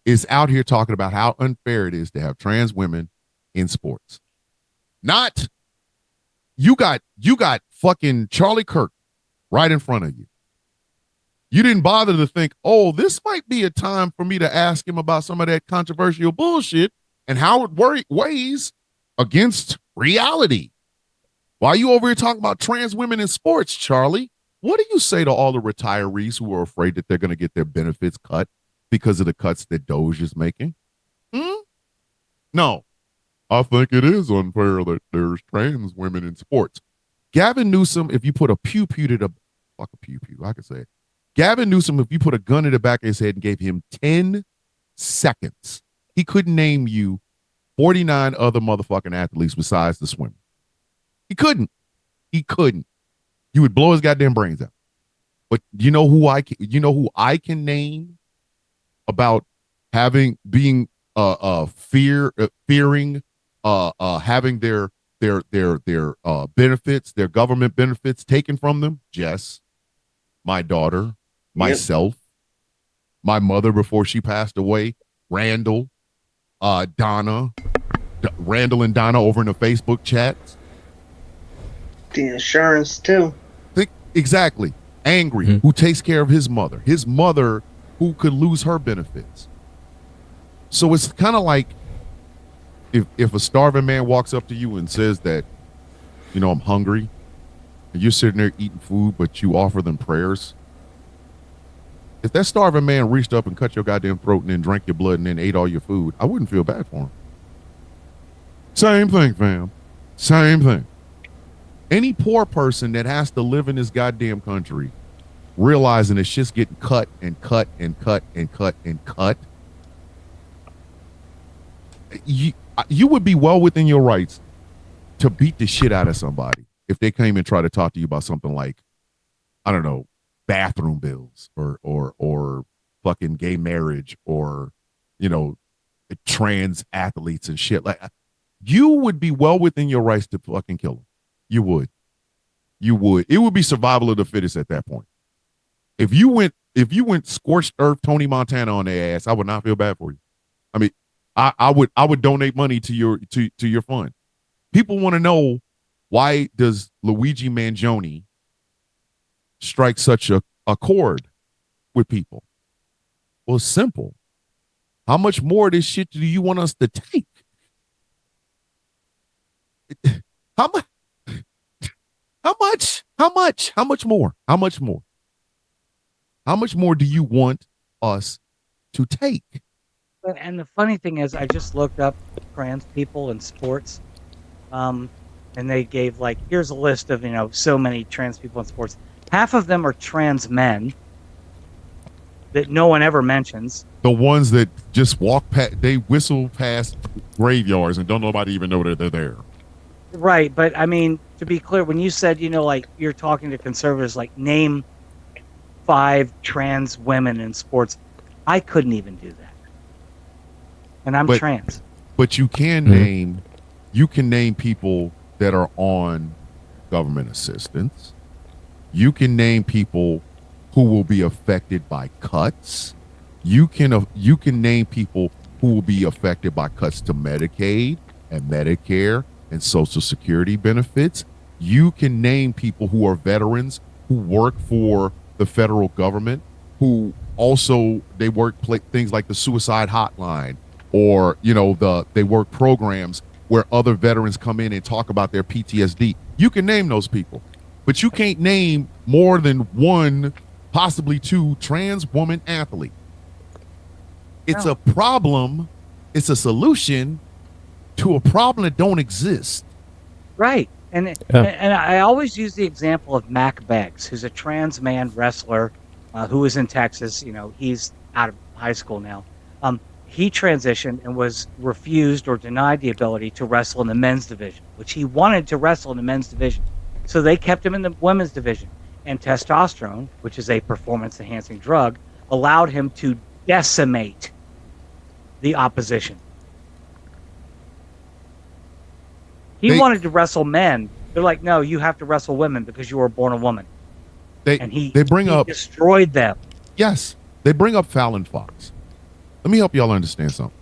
is out here talking about how unfair it is to have trans women in sports. Not you got fucking Charlie Kirk right in front of you. You didn't bother to think, oh, this might be a time for me to ask him about some of that controversial bullshit and how it weighs against reality. Why are you over here talking about trans women in sports, Charlie? What do you say to all the retirees who are afraid that they're going to get their benefits cut because of the cuts that Doge is making? No, I think it is unfair that there's trans women in sports. Gavin Newsom, if you put a pew-pew to the fuck a pew-pew, I could say it. Gavin Newsom, if you put a gun in the back of his head and gave him 10 seconds, he couldn't name you 49 other motherfucking athletes besides the swimmer. He couldn't. You would blow his goddamn brains out. But you know who I can name about being fearing having their benefits, their government benefits taken from them? Jess, my daughter, myself, my mother before she passed away, Randall, Donna, Randall and Donna over in the Facebook chats. The insurance too. Exactly. Angry, who takes care of his mother who could lose her benefits. So it's kind of like if a starving man walks up to you and says that, I'm hungry, and you're sitting there eating food, but you offer them prayers. If that starving man reached up and cut your goddamn throat and then drank your blood and then ate all your food, I wouldn't feel bad for him. Same thing, fam. Same thing. Any poor person that has to live in this goddamn country realizing it's just getting cut and cut and cut and cut and cut, you would be well within your rights to beat the shit out of somebody if they came and try to talk to you about something like, I don't know, bathroom bills or fucking gay marriage or, trans athletes and shit. Like, you would be well within your rights to fucking kill them. You would. It would be survival of the fittest at that point. If you went scorched earth Tony Montana on their ass, I would not feel bad for you. I mean, I would donate money to your fund. People want to know, why does Luigi Mangione strike such a chord with people? Well, it's simple. How much more of this shit do you want us to take? How much? How much more? How much more? How much more do you want us to take? And the funny thing is, I just looked up trans people in sports, and they gave here's a list of so many trans people in sports. Half of them are trans men that no one ever mentions. The ones that just walk past, they whistle past graveyards and don't nobody even know that they're there. Right, but I mean, to be clear, when you said, you're talking to conservatives, name 5 trans women in sports, I couldn't even do that. And I'm trans. But you can name people that are on government assistance. You can name people who will be affected by cuts. You can name people who will be affected by cuts to Medicaid and Medicare and Social Security benefits. You can name people who are veterans who work for the federal government, who also they work things like the suicide hotline, or they work programs where other veterans come in and talk about their PTSD. You can name those people, but you can't name more than 1, possibly 2 trans woman athlete. It's a problem. It's a solution to a problem that don't exist. Right. And I always use the example of Mac Beggs, who's a trans man wrestler who is in Texas. He's out of high school now. He transitioned and was refused or denied the ability to wrestle in the men's division, which he wanted to wrestle in the men's division. So they kept him in the women's division. And testosterone, which is a performance-enhancing drug, allowed him to decimate the opposition. He wanted to wrestle men. They're like, no, you have to wrestle women because you were born a woman. He destroyed them. Yes, they bring up Fallon Fox. Let me help y'all understand something.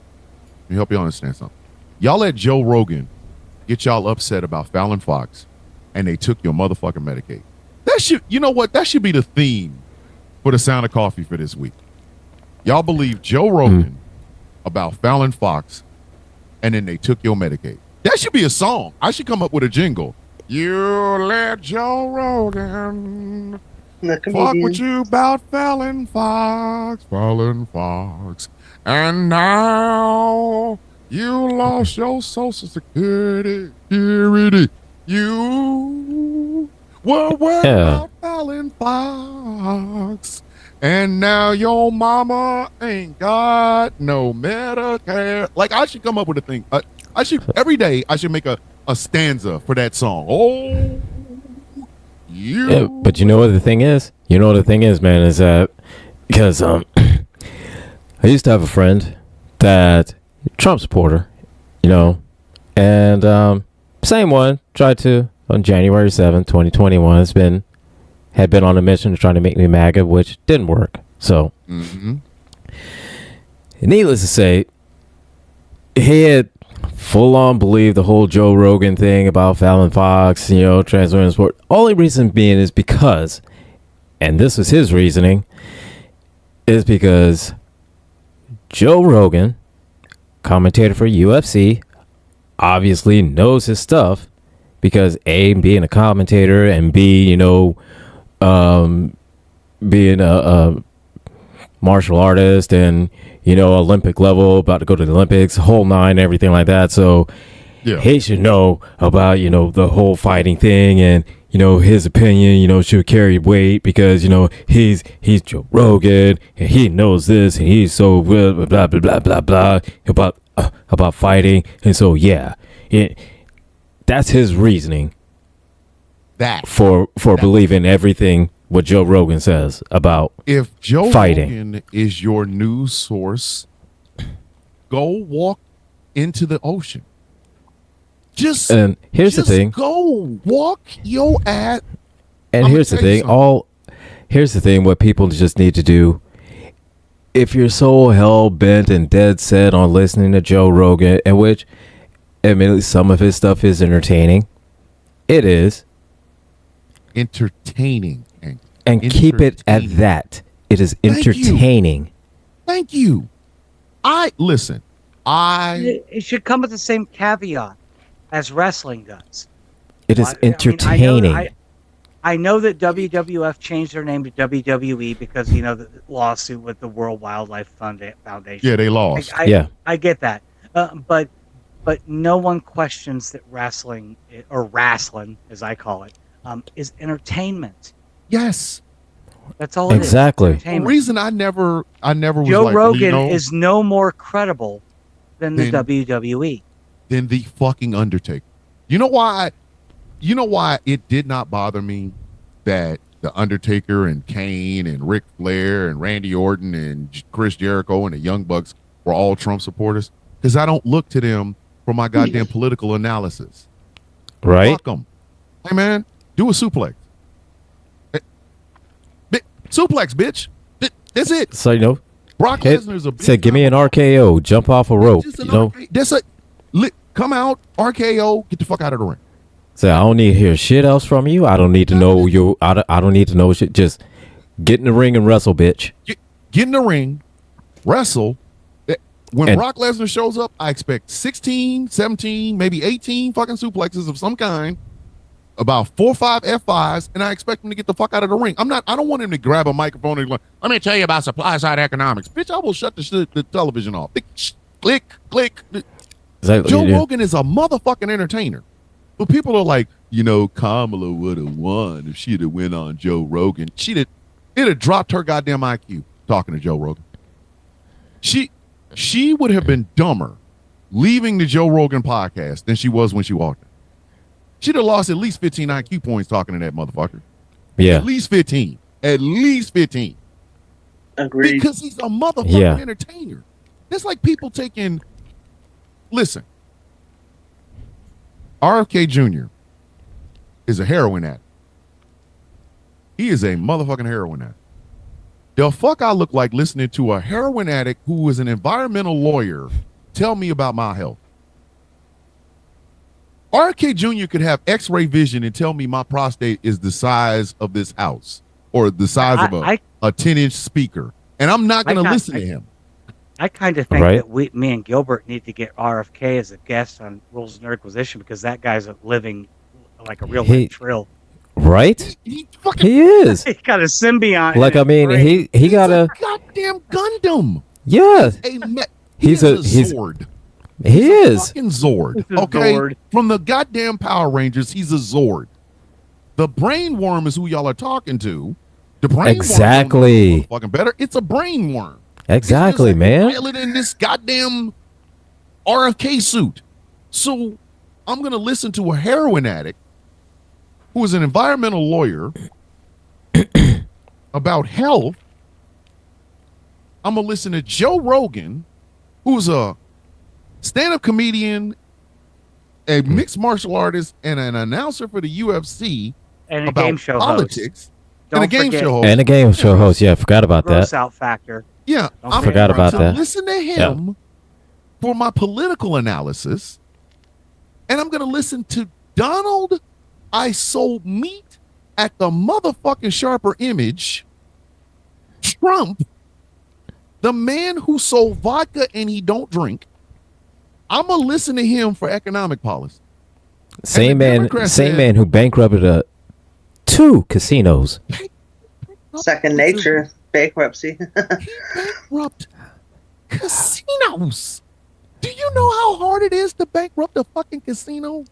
Y'all let Joe Rogan get y'all upset about Fallon Fox, and they took your motherfucking Medicaid. That should be the theme for the Sound of Coffee for this week. Y'all believe Joe Rogan about Fallon Fox, and then they took your Medicaid. That should be a song. I should come up with a jingle. You let Joe Rogan fuck with you about Fallon Fox, and now you lost your Social Security. You were worried about Fallon Fox, and now your mama ain't got no Medicare. I should come up with a thing. Every day I should make a stanza for that song. Oh, Yeah, but you know what the thing is? You know what the thing is, man, is that because I used to have a friend that Trump supporter, you know, and same one tried to on January 7th, 2021 had been on a mission to try to make me MAGA, which didn't work. So needless to say, he had full on believed the whole Joe Rogan thing about Fallon Fox, you know, transferring sport. Only reason being is because, and this was his reasoning, is because Joe Rogan, commentator for UFC, obviously knows his stuff because A, being a commentator, and B, you know, being a martial artist and, you know, Olympic level, about to go to the Olympics, whole nine, everything like that. So he should know about, you know, the whole fighting thing, and, you know, his opinion, you know, should carry weight because, you know, he's Joe Rogan and he knows this and he's so blah blah blah blah blah about fighting. And so that's his reasoning for believing everything what Joe Rogan says about if Joe fighting. Rogan is your news source, go walk into the ocean. And here's the thing. Go walk your ass. And here's the thing. Here's the thing. What people just need to do. If you're so hell bent and dead set on listening to Joe Rogan, and which, admittedly, some of his stuff is entertaining, it is entertaining. And keep it at that. It is entertaining. Thank you. It should come with the same caveat as wrestling does. It is entertaining. I know that WWF changed their name to WWE because, you know, the lawsuit with the World Wildlife Foundation. Yeah, they lost. I get that. But no one questions that wrestling, or wrestling as I call it, is entertainment. Yes. That's all it is. Exactly. The reason I never was Joe like, Rogan you know, is no more credible than the WWE. Than the fucking Undertaker. You know why it did not bother me that the Undertaker and Kane and Ric Flair and Randy Orton and Chris Jericho and the Young Bucks were all Trump supporters? Because I don't look to them for my goddamn political analysis. Right? Fuck them. Hey, man, do a suplex. Suplex, bitch. That's it. So, you know, Brock Lesnar's a bitch. Said, give me an RKO, jump off a rope. You know, that's it. Come out, RKO, get the fuck out of the ring. So I don't need to hear shit else from you. I don't need to know you. I don't need to know shit. Just get in the ring and wrestle, bitch. Get in the ring, wrestle. When Brock Lesnar shows up, I expect 16, 17, maybe 18 fucking suplexes of some kind, about 4 or 5 F5s, and I expect him to get the fuck out of the ring. I don't want him to grab a microphone and go, let me tell you about supply side economics. Bitch, I will shut the television off. Click, click. Exactly, Joe Rogan is a motherfucking entertainer. But people are like, you know, Kamala would have won if she'd have went on Joe Rogan. It'd have dropped her goddamn IQ talking to Joe Rogan. She would have been dumber leaving the Joe Rogan podcast than she was when she walked in. She'd have lost at least 15 IQ points talking to that motherfucker. Yeah. At least 15. At least 15. Agreed. Because he's a motherfucking entertainer. It's like people taking... Listen. RFK Jr. is a heroin addict. He is a motherfucking heroin addict. The fuck I look like listening to a heroin addict who is an environmental lawyer tell me about my health. RFK Jr. could have x-ray vision and tell me my prostate is the size of this house or the size of a 10-inch speaker. And I'm not going to listen to him. I kind of think that me and Gilbert need to get RFK as a guest on Rules of Nerdquisition because that guy's living like a real trill. Right? He is. He got a symbiont. Like, I mean, he got a goddamn Gundam. Yeah. He's a Zord. He is. Fucking Zord. Okay. Zord. From the goddamn Power Rangers, he's a Zord. The brain worm is who y'all are talking to. The brain worm fucking better. It's a brain worm. Exactly, man. Pilot in this goddamn RFK suit. So I'm gonna listen to a heroin addict who is an environmental lawyer, about health. I'm going to listen to Joe Rogan, who's a stand-up comedian, a mixed martial artist, and an announcer for the UFC And a about game show politics. host. And a game show host. And a game show host. Yeah, I forgot about Gross that. out factor. Yeah, Don't I'm forget about going to that. listen to him for my political analysis, and I'm going to listen to Donald I sold meat at the motherfucking Sharper Image, Trump, the man who sold vodka and he don't drink. I'm going to listen to him for economic policy. Same the man, Democrats same said- man who bankrupted 2 casinos. Second nature, bankruptcy. He bankrupt casinos. Do you know how hard it is to bankrupt a fucking casino?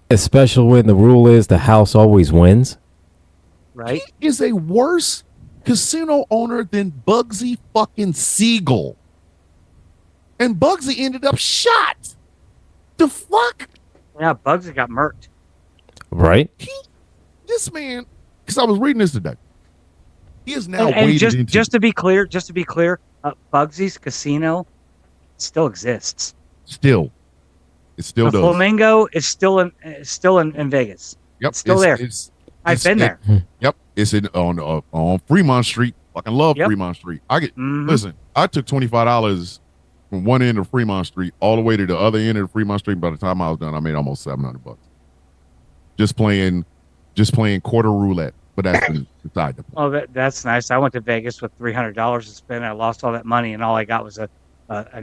Especially when the rule is the house always wins. Right? He is a worse casino owner than Bugsy fucking Siegel. And Bugsy ended up shot. The fuck? Yeah, Bugsy got murked. Right? This man, because I was reading this today. He is now And waded just into just to be clear, Bugsy's casino still exists. still. It still The does. Flamingo is still in Vegas. Yep. it's still there. I've been there. Yep. It's on Fremont Street. Fucking love Yep. Fremont Street. Mhm. Listen, I took $25 from one end of Fremont Street all the way to the other end of Fremont Street. By the time I was done, I made almost $700. Just playing quarter roulette. But that's beside the point. Oh, that's nice. I went to Vegas with $300 to spend. I lost all that money, and all I got was an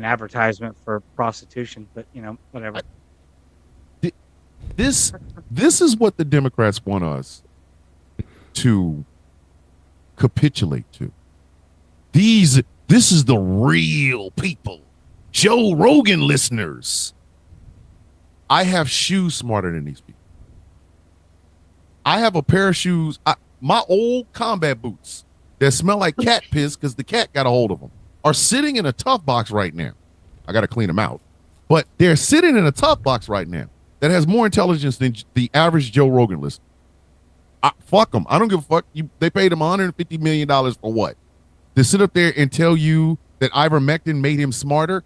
advertisement for prostitution. But whatever. This is what the Democrats want us to capitulate to. This is the real people. Joe Rogan listeners. I have shoes smarter than these people. I have a pair of shoes, my old combat boots that smell like cat piss because the cat got a hold of them, are sitting in a tough box right now. I got to clean them out. But they're sitting in a tough box right now that has more intelligence than the average Joe Rogan listener. Fuck them. I don't give a fuck. They paid him $150 million for what? To sit up there and tell you that ivermectin made him smarter?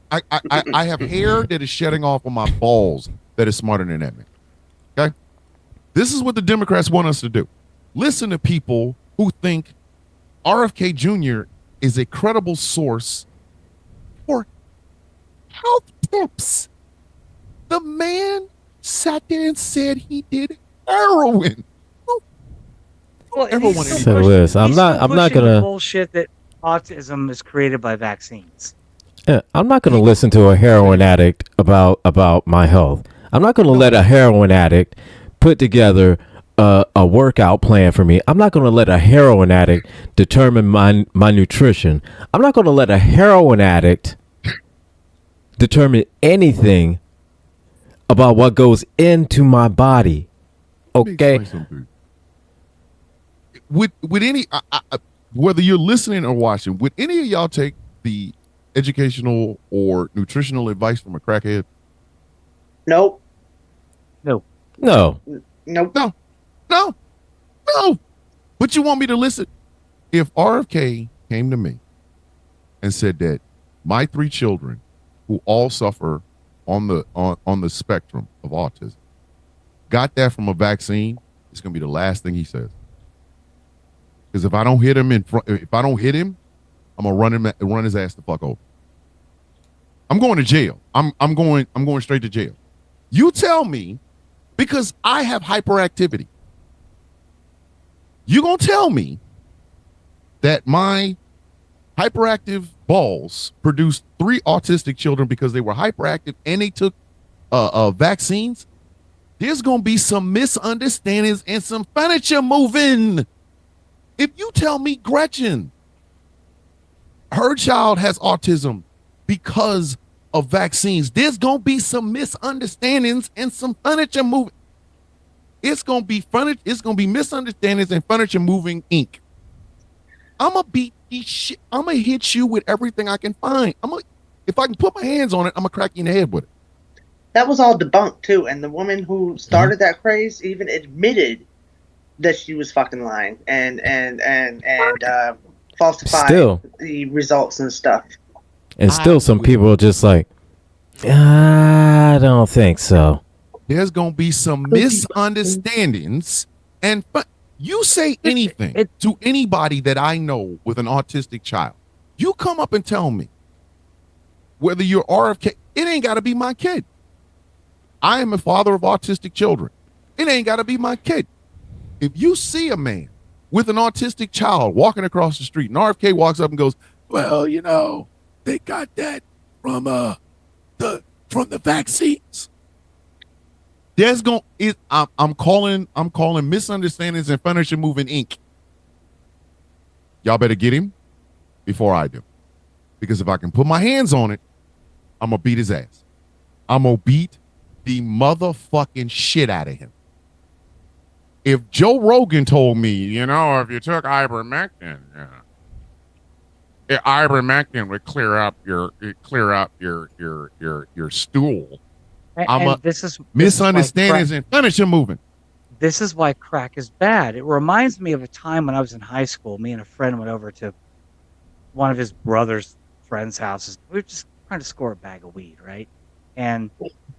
I have hair that is shedding off on my balls that is smarter than that man. Okay? This is what the Democrats want us to do. Listen to people who think RFK Jr. is a credible source for health tips. The man sat there and said he did heroin. Well, Everyone he's is- still So Liz, I'm he's not still pushing gonna- the bullshit that autism is created by vaccines. Yeah, I'm not going to listen to a heroin addict about my health. I'm not going to let a heroin addict put together a workout plan for me. I'm not going to let a heroin addict determine my nutrition. I'm not going to let a heroin addict determine anything about what goes into my body. Let me Okay? explain something. Would any whether you're listening or watching, would any of y'all take the educational or nutritional advice from a crackhead? Nope. No. Nope. No. But you want me to listen? If RFK came to me and said that my 3 children, who all suffer on the spectrum of autism, got that from a vaccine, it's gonna be the last thing he says. Because if I don't hit him I'm gonna run his ass the fuck over. I'm going to jail. I'm going straight to jail. You tell me, because I have hyperactivity. You gonna tell me that my hyperactive balls produced 3 autistic children because they were hyperactive and they took vaccines? There's gonna be some misunderstandings and some furniture moving. If you tell me Gretchen, her child has autism because of vaccines, there's gonna be some misunderstandings and some furniture moving. It's gonna be misunderstandings and furniture moving ink. I'm gonna beat these shit. I'm gonna hit you with everything I can find. If I can put my hands on it, I'm gonna crack you in the head with it. that was all debunked too. And the woman who started that craze even admitted that she was fucking lying and falsified Still. the results and stuff. And still, some people are just like, I don't think so. There's gonna be some misunderstandings, and you say anything to anybody that I know with an autistic child. You come up and tell me whether you're RFK. It ain't got to be my kid. I am a father of autistic children. It ain't got to be my kid. If you see a man with an autistic child walking across the street, and RFK walks up and goes, "Well, you know, they got that from the vaccines." There's going I'm calling misunderstandings and furniture moving Inc. Y'all better get him before I do. Because if I can put my hands on it, I'm gonna beat his ass. I'm gonna beat the motherfucking shit out of him. If Joe Rogan told me, you know, if you took ivermectin, ivermectin would clear up your stool. And this is misunderstandings and furniture moving. This is why crack is bad. It reminds me of a time when I was in high school. Me and a friend went over to one of his brother's friends' houses. We were just trying to score a bag of weed, right? And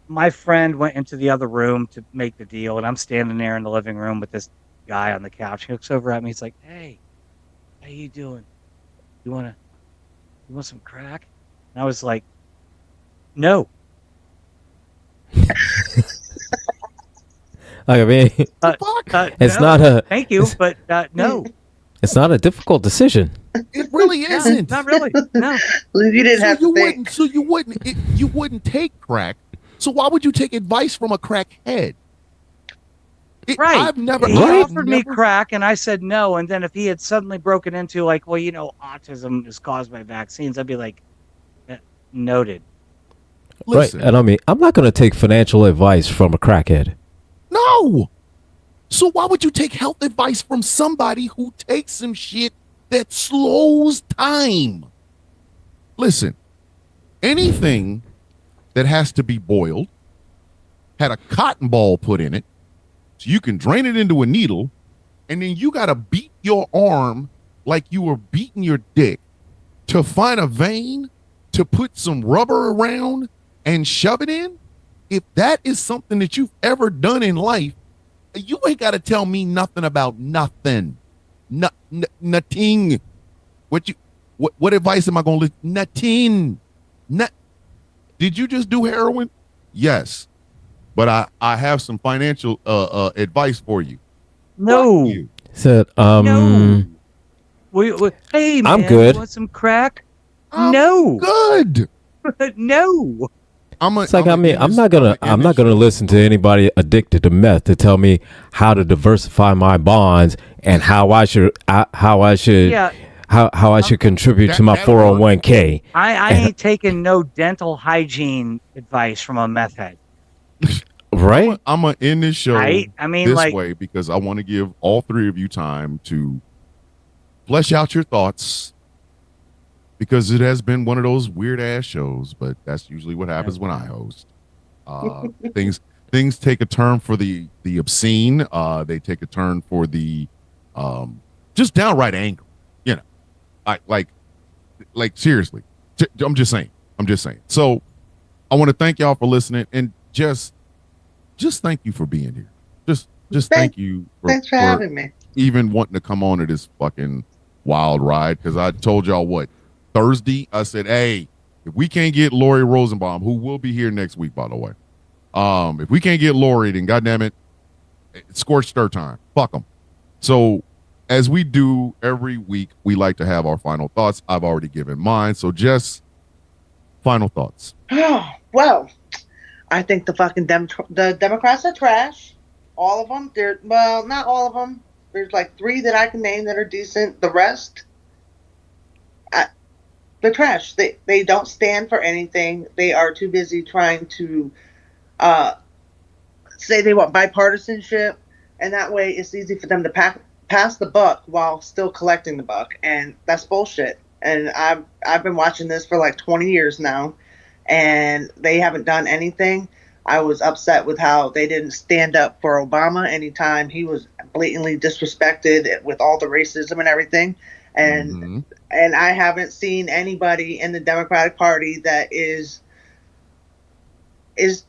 my friend went into the other room to make the deal, and I'm standing there in the living room with this guy on the couch. He looks over at me. He's like, "Hey, how you doing? You want some crack?" And I was like, "No." Like, I mean, it's no, not a. Thank you, but no. It's not a difficult decision. It really isn't. Not really. No. You didn't have to think. You wouldn't take crack. So why would you take advice from a crackhead? Right. He He offered me crack, and I said no. And then if he had suddenly broken into like, well, you know, autism is caused by vaccines, I'd be like, noted. Listen, right. And I mean, I'm not going to take financial advice from a crackhead. No. So why would you take health advice from somebody who takes some shit that slows time? Listen, anything that has to be boiled had a cotton ball put in it so you can drain it into a needle, and then you got to beat your arm like you were beating your dick to find a vein to put some rubber around and shove it in. If that is something that you've ever done in life, you ain't got to tell me nothing about nothing. Nothing. What advice am I going to listen? Nothing. Did you just do heroin? Yes. But I have some financial advice for you. No. You. Said, No. Hey, man, I'm good. You want some crack? I'm no. Good. No. I'm not gonna listen to anybody addicted to meth to tell me how to diversify my bonds and how I should contribute to my 401k. I ain't taking no dental hygiene advice from a meth head. Right? I'm gonna end this show this way because I want to give all three of you time to flesh out your thoughts. Because it has been one of those weird ass shows, but that's usually what happens when I host. Things take a turn for the obscene. They take a turn for the just downright anger. You know, like seriously. I'm just saying. So I want to thank y'all for listening, and just thank you for being here. Just thank you. Thanks for having me. Even wanting to come on to this fucking wild ride, because I told y'all what. Thursday, I said, hey, if we can't get Lori Rosenbaum, who will be here next week, by the way, if we can't get Lori, then goddamn it, it's scorched earth time. Fuck them. So as we do every week, we like to have our final thoughts. I've already given mine. So Jess, final thoughts. Well, I think the Democrats are trash. All of them. Well, not all of them. There's like 3 that I can name that are decent. The rest, they're trash. They don't stand for anything. They are too busy trying to say they want bipartisanship, and that way it's easy for them to pass the buck while still collecting the buck, and that's bullshit. And I've been watching this for like 20 years now, and they haven't done anything. I was upset with how they didn't stand up for Obama anytime he was blatantly disrespected with all the racism and everything. And Mhm. and I haven't seen anybody in the Democratic Party that is is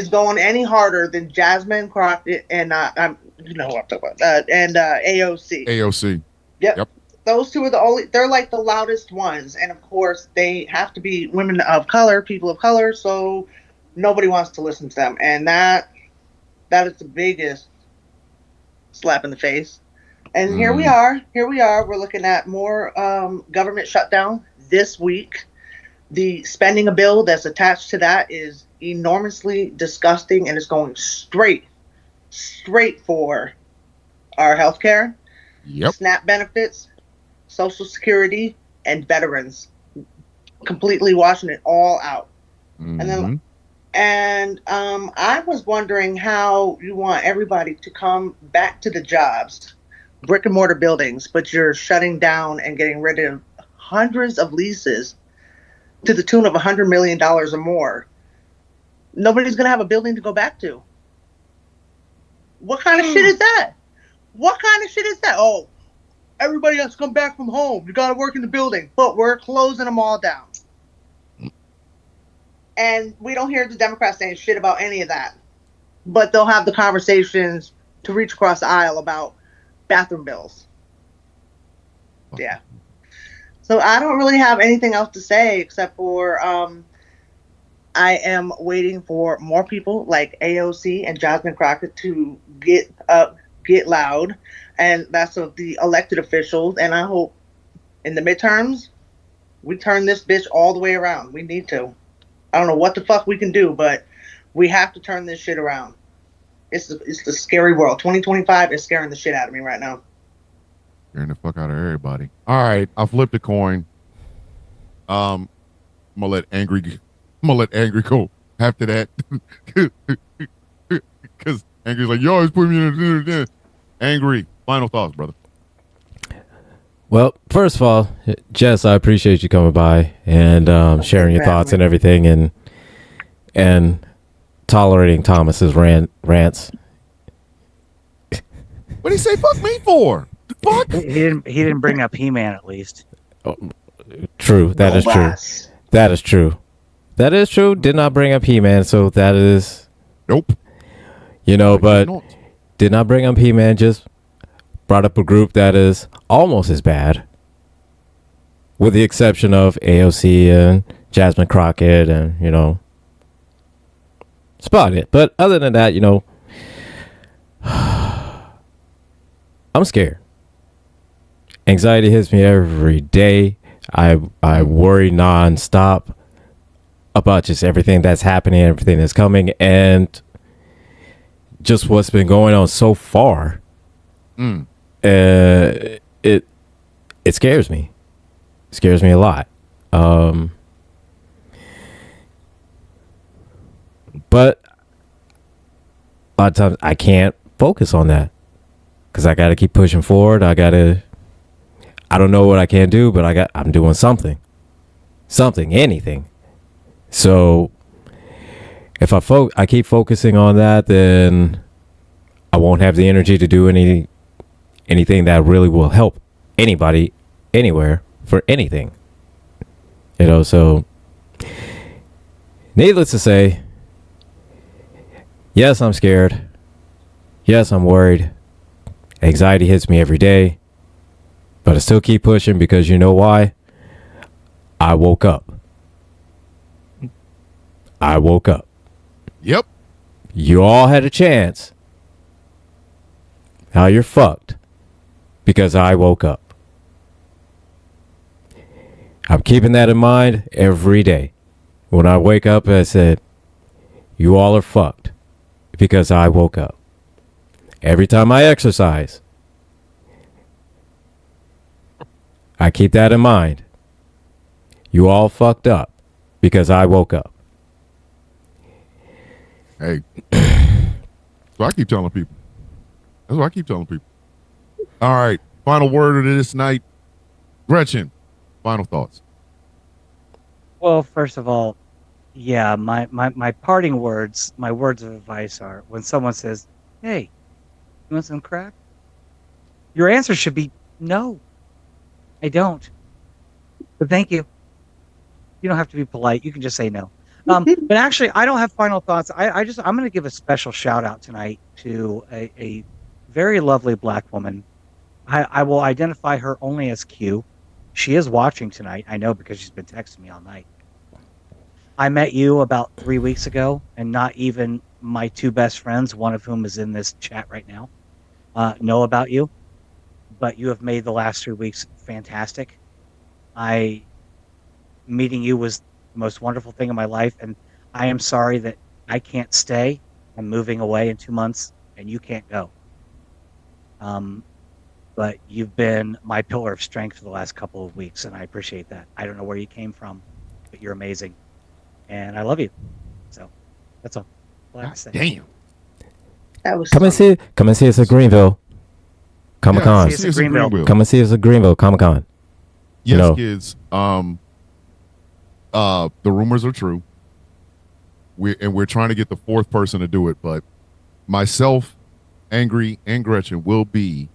going any harder than Jasmine Crockett and you know what I'm talking about, and AOC. AOC. Yep. Yep. Those two are the only, they're like the loudest ones. And of course, they have to be women of color, people of color. So nobody wants to listen to them. And that is the biggest slap in the face. And here we Mhm. are. Here we are. We're looking at more government shutdown this week. The spending a bill that's attached to that is enormously disgusting, and it's going straight for our healthcare, Yep. SNAP benefits, Social Security, and veterans, completely washing it all out. Mhm. And I was wondering how you want everybody to come back to the jobs, brick and mortar buildings, but you're shutting down and getting rid of hundreds of leases to the tune of $100 million or more. Nobody's going to have a building to go back to. What kind of shit is that? What kind of shit is that? Oh, everybody has to come back from home. You got to work in the building, but we're closing them all down. And we don't hear the Democrats saying shit about any of that. But they'll have the conversations to reach across the aisle about bathroom bills. Yeah. So I don't really have anything else to say except for I am waiting for more people like AOC and Jasmine Crockett to get up, get loud, and that's of the elected officials. And I hope in the midterms we turn this bitch all the way around. We need to. I don't know what the fuck we can do, but we have to turn this shit around. It's the scary world. 2025 is scaring the shit out of me right now. Scaring the fuck out of everybody. All right, I flipped a coin. I'm gonna let angry go after that, because angry's like, you always put me in a angry. Final thoughts, brother. Well, first of all, Jess, I appreciate you coming by and sharing your thoughts and everything, and tolerating Thomas's rants. What did he say? Fuck me for? The fuck? He didn't bring up He-Man at least. True, that is true. That is true. That is true. Did not bring up He-Man, so that is Nope. but did not bring up He-Man. Just brought up a group that is almost as bad, with the exception of AOC and Jasmine Crockett, and that's about it. But other than that, I'm scared. Anxiety hits me every day. I worry nonstop about just everything that's happening, everything that's coming, and just what's been going on so far. It scares me. It scares me a lot. But a lot of times I can't focus on that because I got to keep pushing forward. I don't know what I can do, but I'm doing something, anything. So if I keep focusing on that, then I won't have the energy to do anything that really will help anybody, anywhere, for anything. So needless to say, yes, I'm scared. Yes, I'm worried. Anxiety hits me every day. But I still keep pushing because you know why? I woke up. Yep. You all had a chance. Now you're fucked. Because I woke up. I'm keeping that in mind every day. When I wake up, I said, you all are fucked. Because I woke up. Every time I exercise, I keep that in mind. You all fucked up because I woke up. Hey. So I keep telling people. That's what I keep telling people. All right. Final word of this night. Gretchen, final thoughts. Well, first of all, Yeah, my parting words, my words of advice are when someone says, "Hey, you want some crack?" Your answer should be, "No, I don't." But thank you. You don't have to be polite. You can just say no. But actually, I don't have final thoughts. I'm going to give a special shout out tonight to a very lovely black woman. I will identify her only as Q. She is watching tonight. I know because she's been texting me all night. I met you about 3 weeks ago, and not even my two best friends, one of whom is in this chat right now, know about you. But you have made the last 3 weeks fantastic. Meeting you was the most wonderful thing in my life, and I am sorry that I can't stay. I'm moving away in 2 months, and you can't go. But you've been my pillar of strength for the last couple of weeks, and I appreciate that. I don't know where you came from, but you're amazing, and I love you. So that's all I have to say. Damn. That was Come and see us at Greenville Comic Con. see us at Greenville. Come and see us at Greenville Comic Con. Yes, No. kids. The rumors are true. We're trying to get the fourth person to do it, but myself, Angry, and Gretchen will be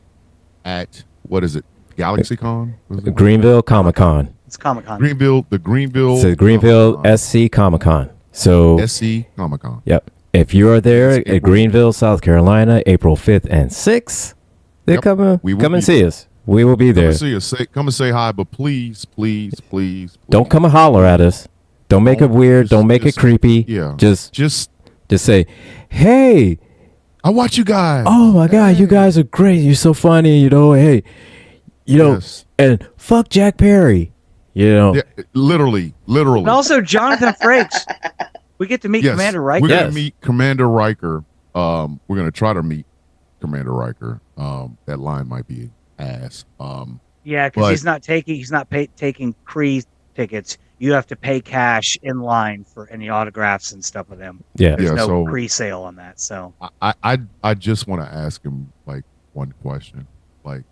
at what is it? GalaxyCon? Greenville Comic Con. It's Comic Con. The Greenville. It's the Greenville SC Comic Con. So SC Comic Con. Yep. If you are there at Greenville, South Carolina, April 5th and 6th, then Yep. come and be see there. us. We will be Come there. and see us. Come and say hi, but please. Don't come and holler at us. Don't make it weird. Don't make it creepy. Yeah. Just say, hey, I watch you guys. oh my God, you guys are great. You're so funny. Hey, Yes. and fuck Jack Perry. Yeah, literally. And also Jonathan Frakes. We get to meet Yes. Commander Riker. We're Yes. gonna meet Commander Riker. We're gonna try to meet Commander Riker. That line might be ass. Yeah, But- because he's not taking Kree tickets. You have to pay cash in line for any autographs and stuff with him. Yeah. There's Yeah, no so- Kree sale on that. So I just want to ask him like one question, like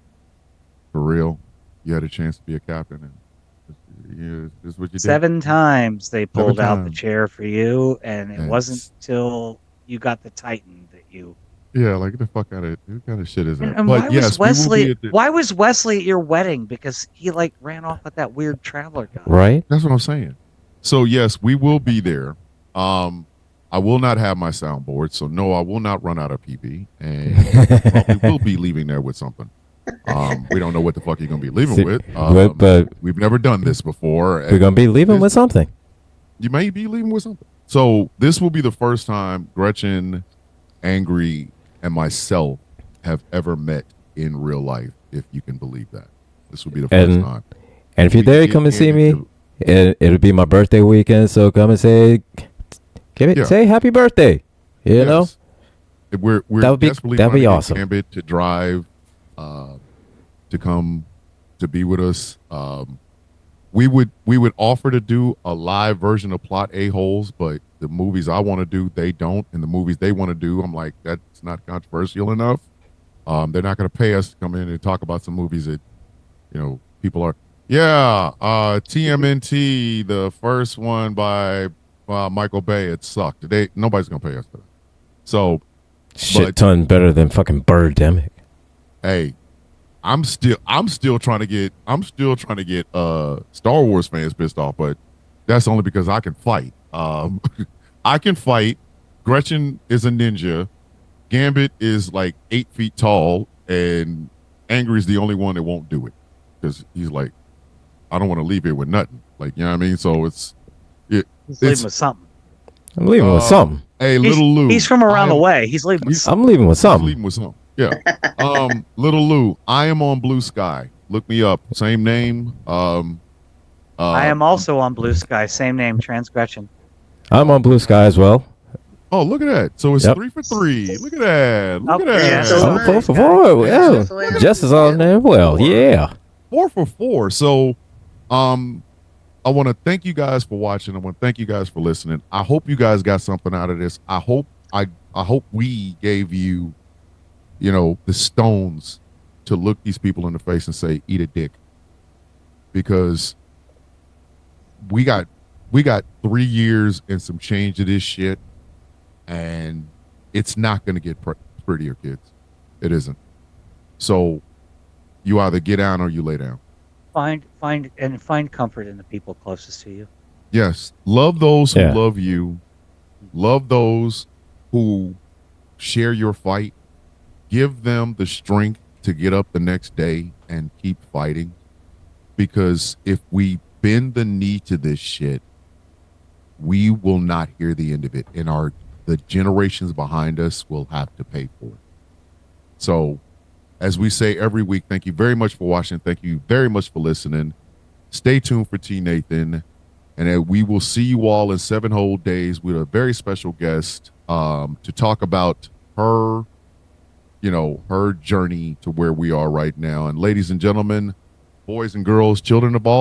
for real. You had a chance to be a captain, and this is what you did. 7 times they pulled out the times. chair for you, and it And wasn't till you got the Titan that you. Yeah, like get the fuck out of it. What kind of shit is that? And But why yes, was we will Wesley? be at the- Why was Wesley at your wedding? Because he like ran off with that weird traveler guy. Right? That's what I'm saying. So yes, we will be there. I will not have my soundboard, so no, I will not run out of PB, and we will be leaving there with something. We don't know what the fuck you're gonna be leaving See, with. but We've never done this before. we're going to be leaving with something. You may be leaving with something. So this will be the first time Gretchen, Angry, and myself have ever met in real life, if you can believe that. This will be the first And- time. And if you're We there, get come and see me. into- It'll be my birthday weekend, so come and say happy birthday. You know? Yes. We're That would be- desperately that'd be trying to get awesome. Gambit to drive, to come to be with us. We would offer to do a live version of Plot A-Holes, but the movies I want to do, they don't, and the movies they want to do, I'm like, that's not controversial enough. They're not going to pay us to come in and talk about some movies that, people are. Yeah, TMNT, the first one by Michael Bay, it sucked. Nobody's going to pay us for that. So, Shit ton better than fucking Birdemic. hey, I'm still trying to get Star Wars fans pissed off, but that's only because I can fight. I can fight. Gretchen is a ninja. Gambit is like 8 feet tall, and Angry is the only one that won't do it because he's like, I don't want to leave here with nothing. Like, you know what I mean? So He's leaving with something. I'm leaving with something. Hey, little Lou. He's from around the way. He's leaving with something. I'm leaving with He's something. leaving with something. Yeah. Little Lou, I am on Blue Sky. Look me up. Same name. I am also on Blue Sky. Same name, Transgression. I'm on Blue Sky as well. Oh, look at that. So it's Yep. 3 for 3. Look at that. Look at Okay, that. so I'm nice, 4 for guys. 4. Yeah, Yeah. that's the way it Jess is on there. Well, yeah. 4 for 4. So I want to thank you guys for watching. I want to thank you guys for listening. I hope you guys got something out of this. I hope we gave you, the stones to look these people in the face and say, eat a dick. Because we got we got 3 years and some change of this shit, and it's not going to get prettier, kids. It isn't. So you either get down or you lay down. Find comfort in the people closest to you. Yes. Love those who Yeah. love you. Love those who share your fight. Give them the strength to get up the next day and keep fighting. Because if we bend the knee to this shit, we will not hear the end of it. And the generations behind us will have to pay for it. So, as we say every week, thank you very much for watching. Thank you very much for listening. Stay tuned for T. Nathan. And we will see you all in 7 whole days with a very special guest to talk about her, her journey to where we are right now. And ladies and gentlemen, boys and girls, children of all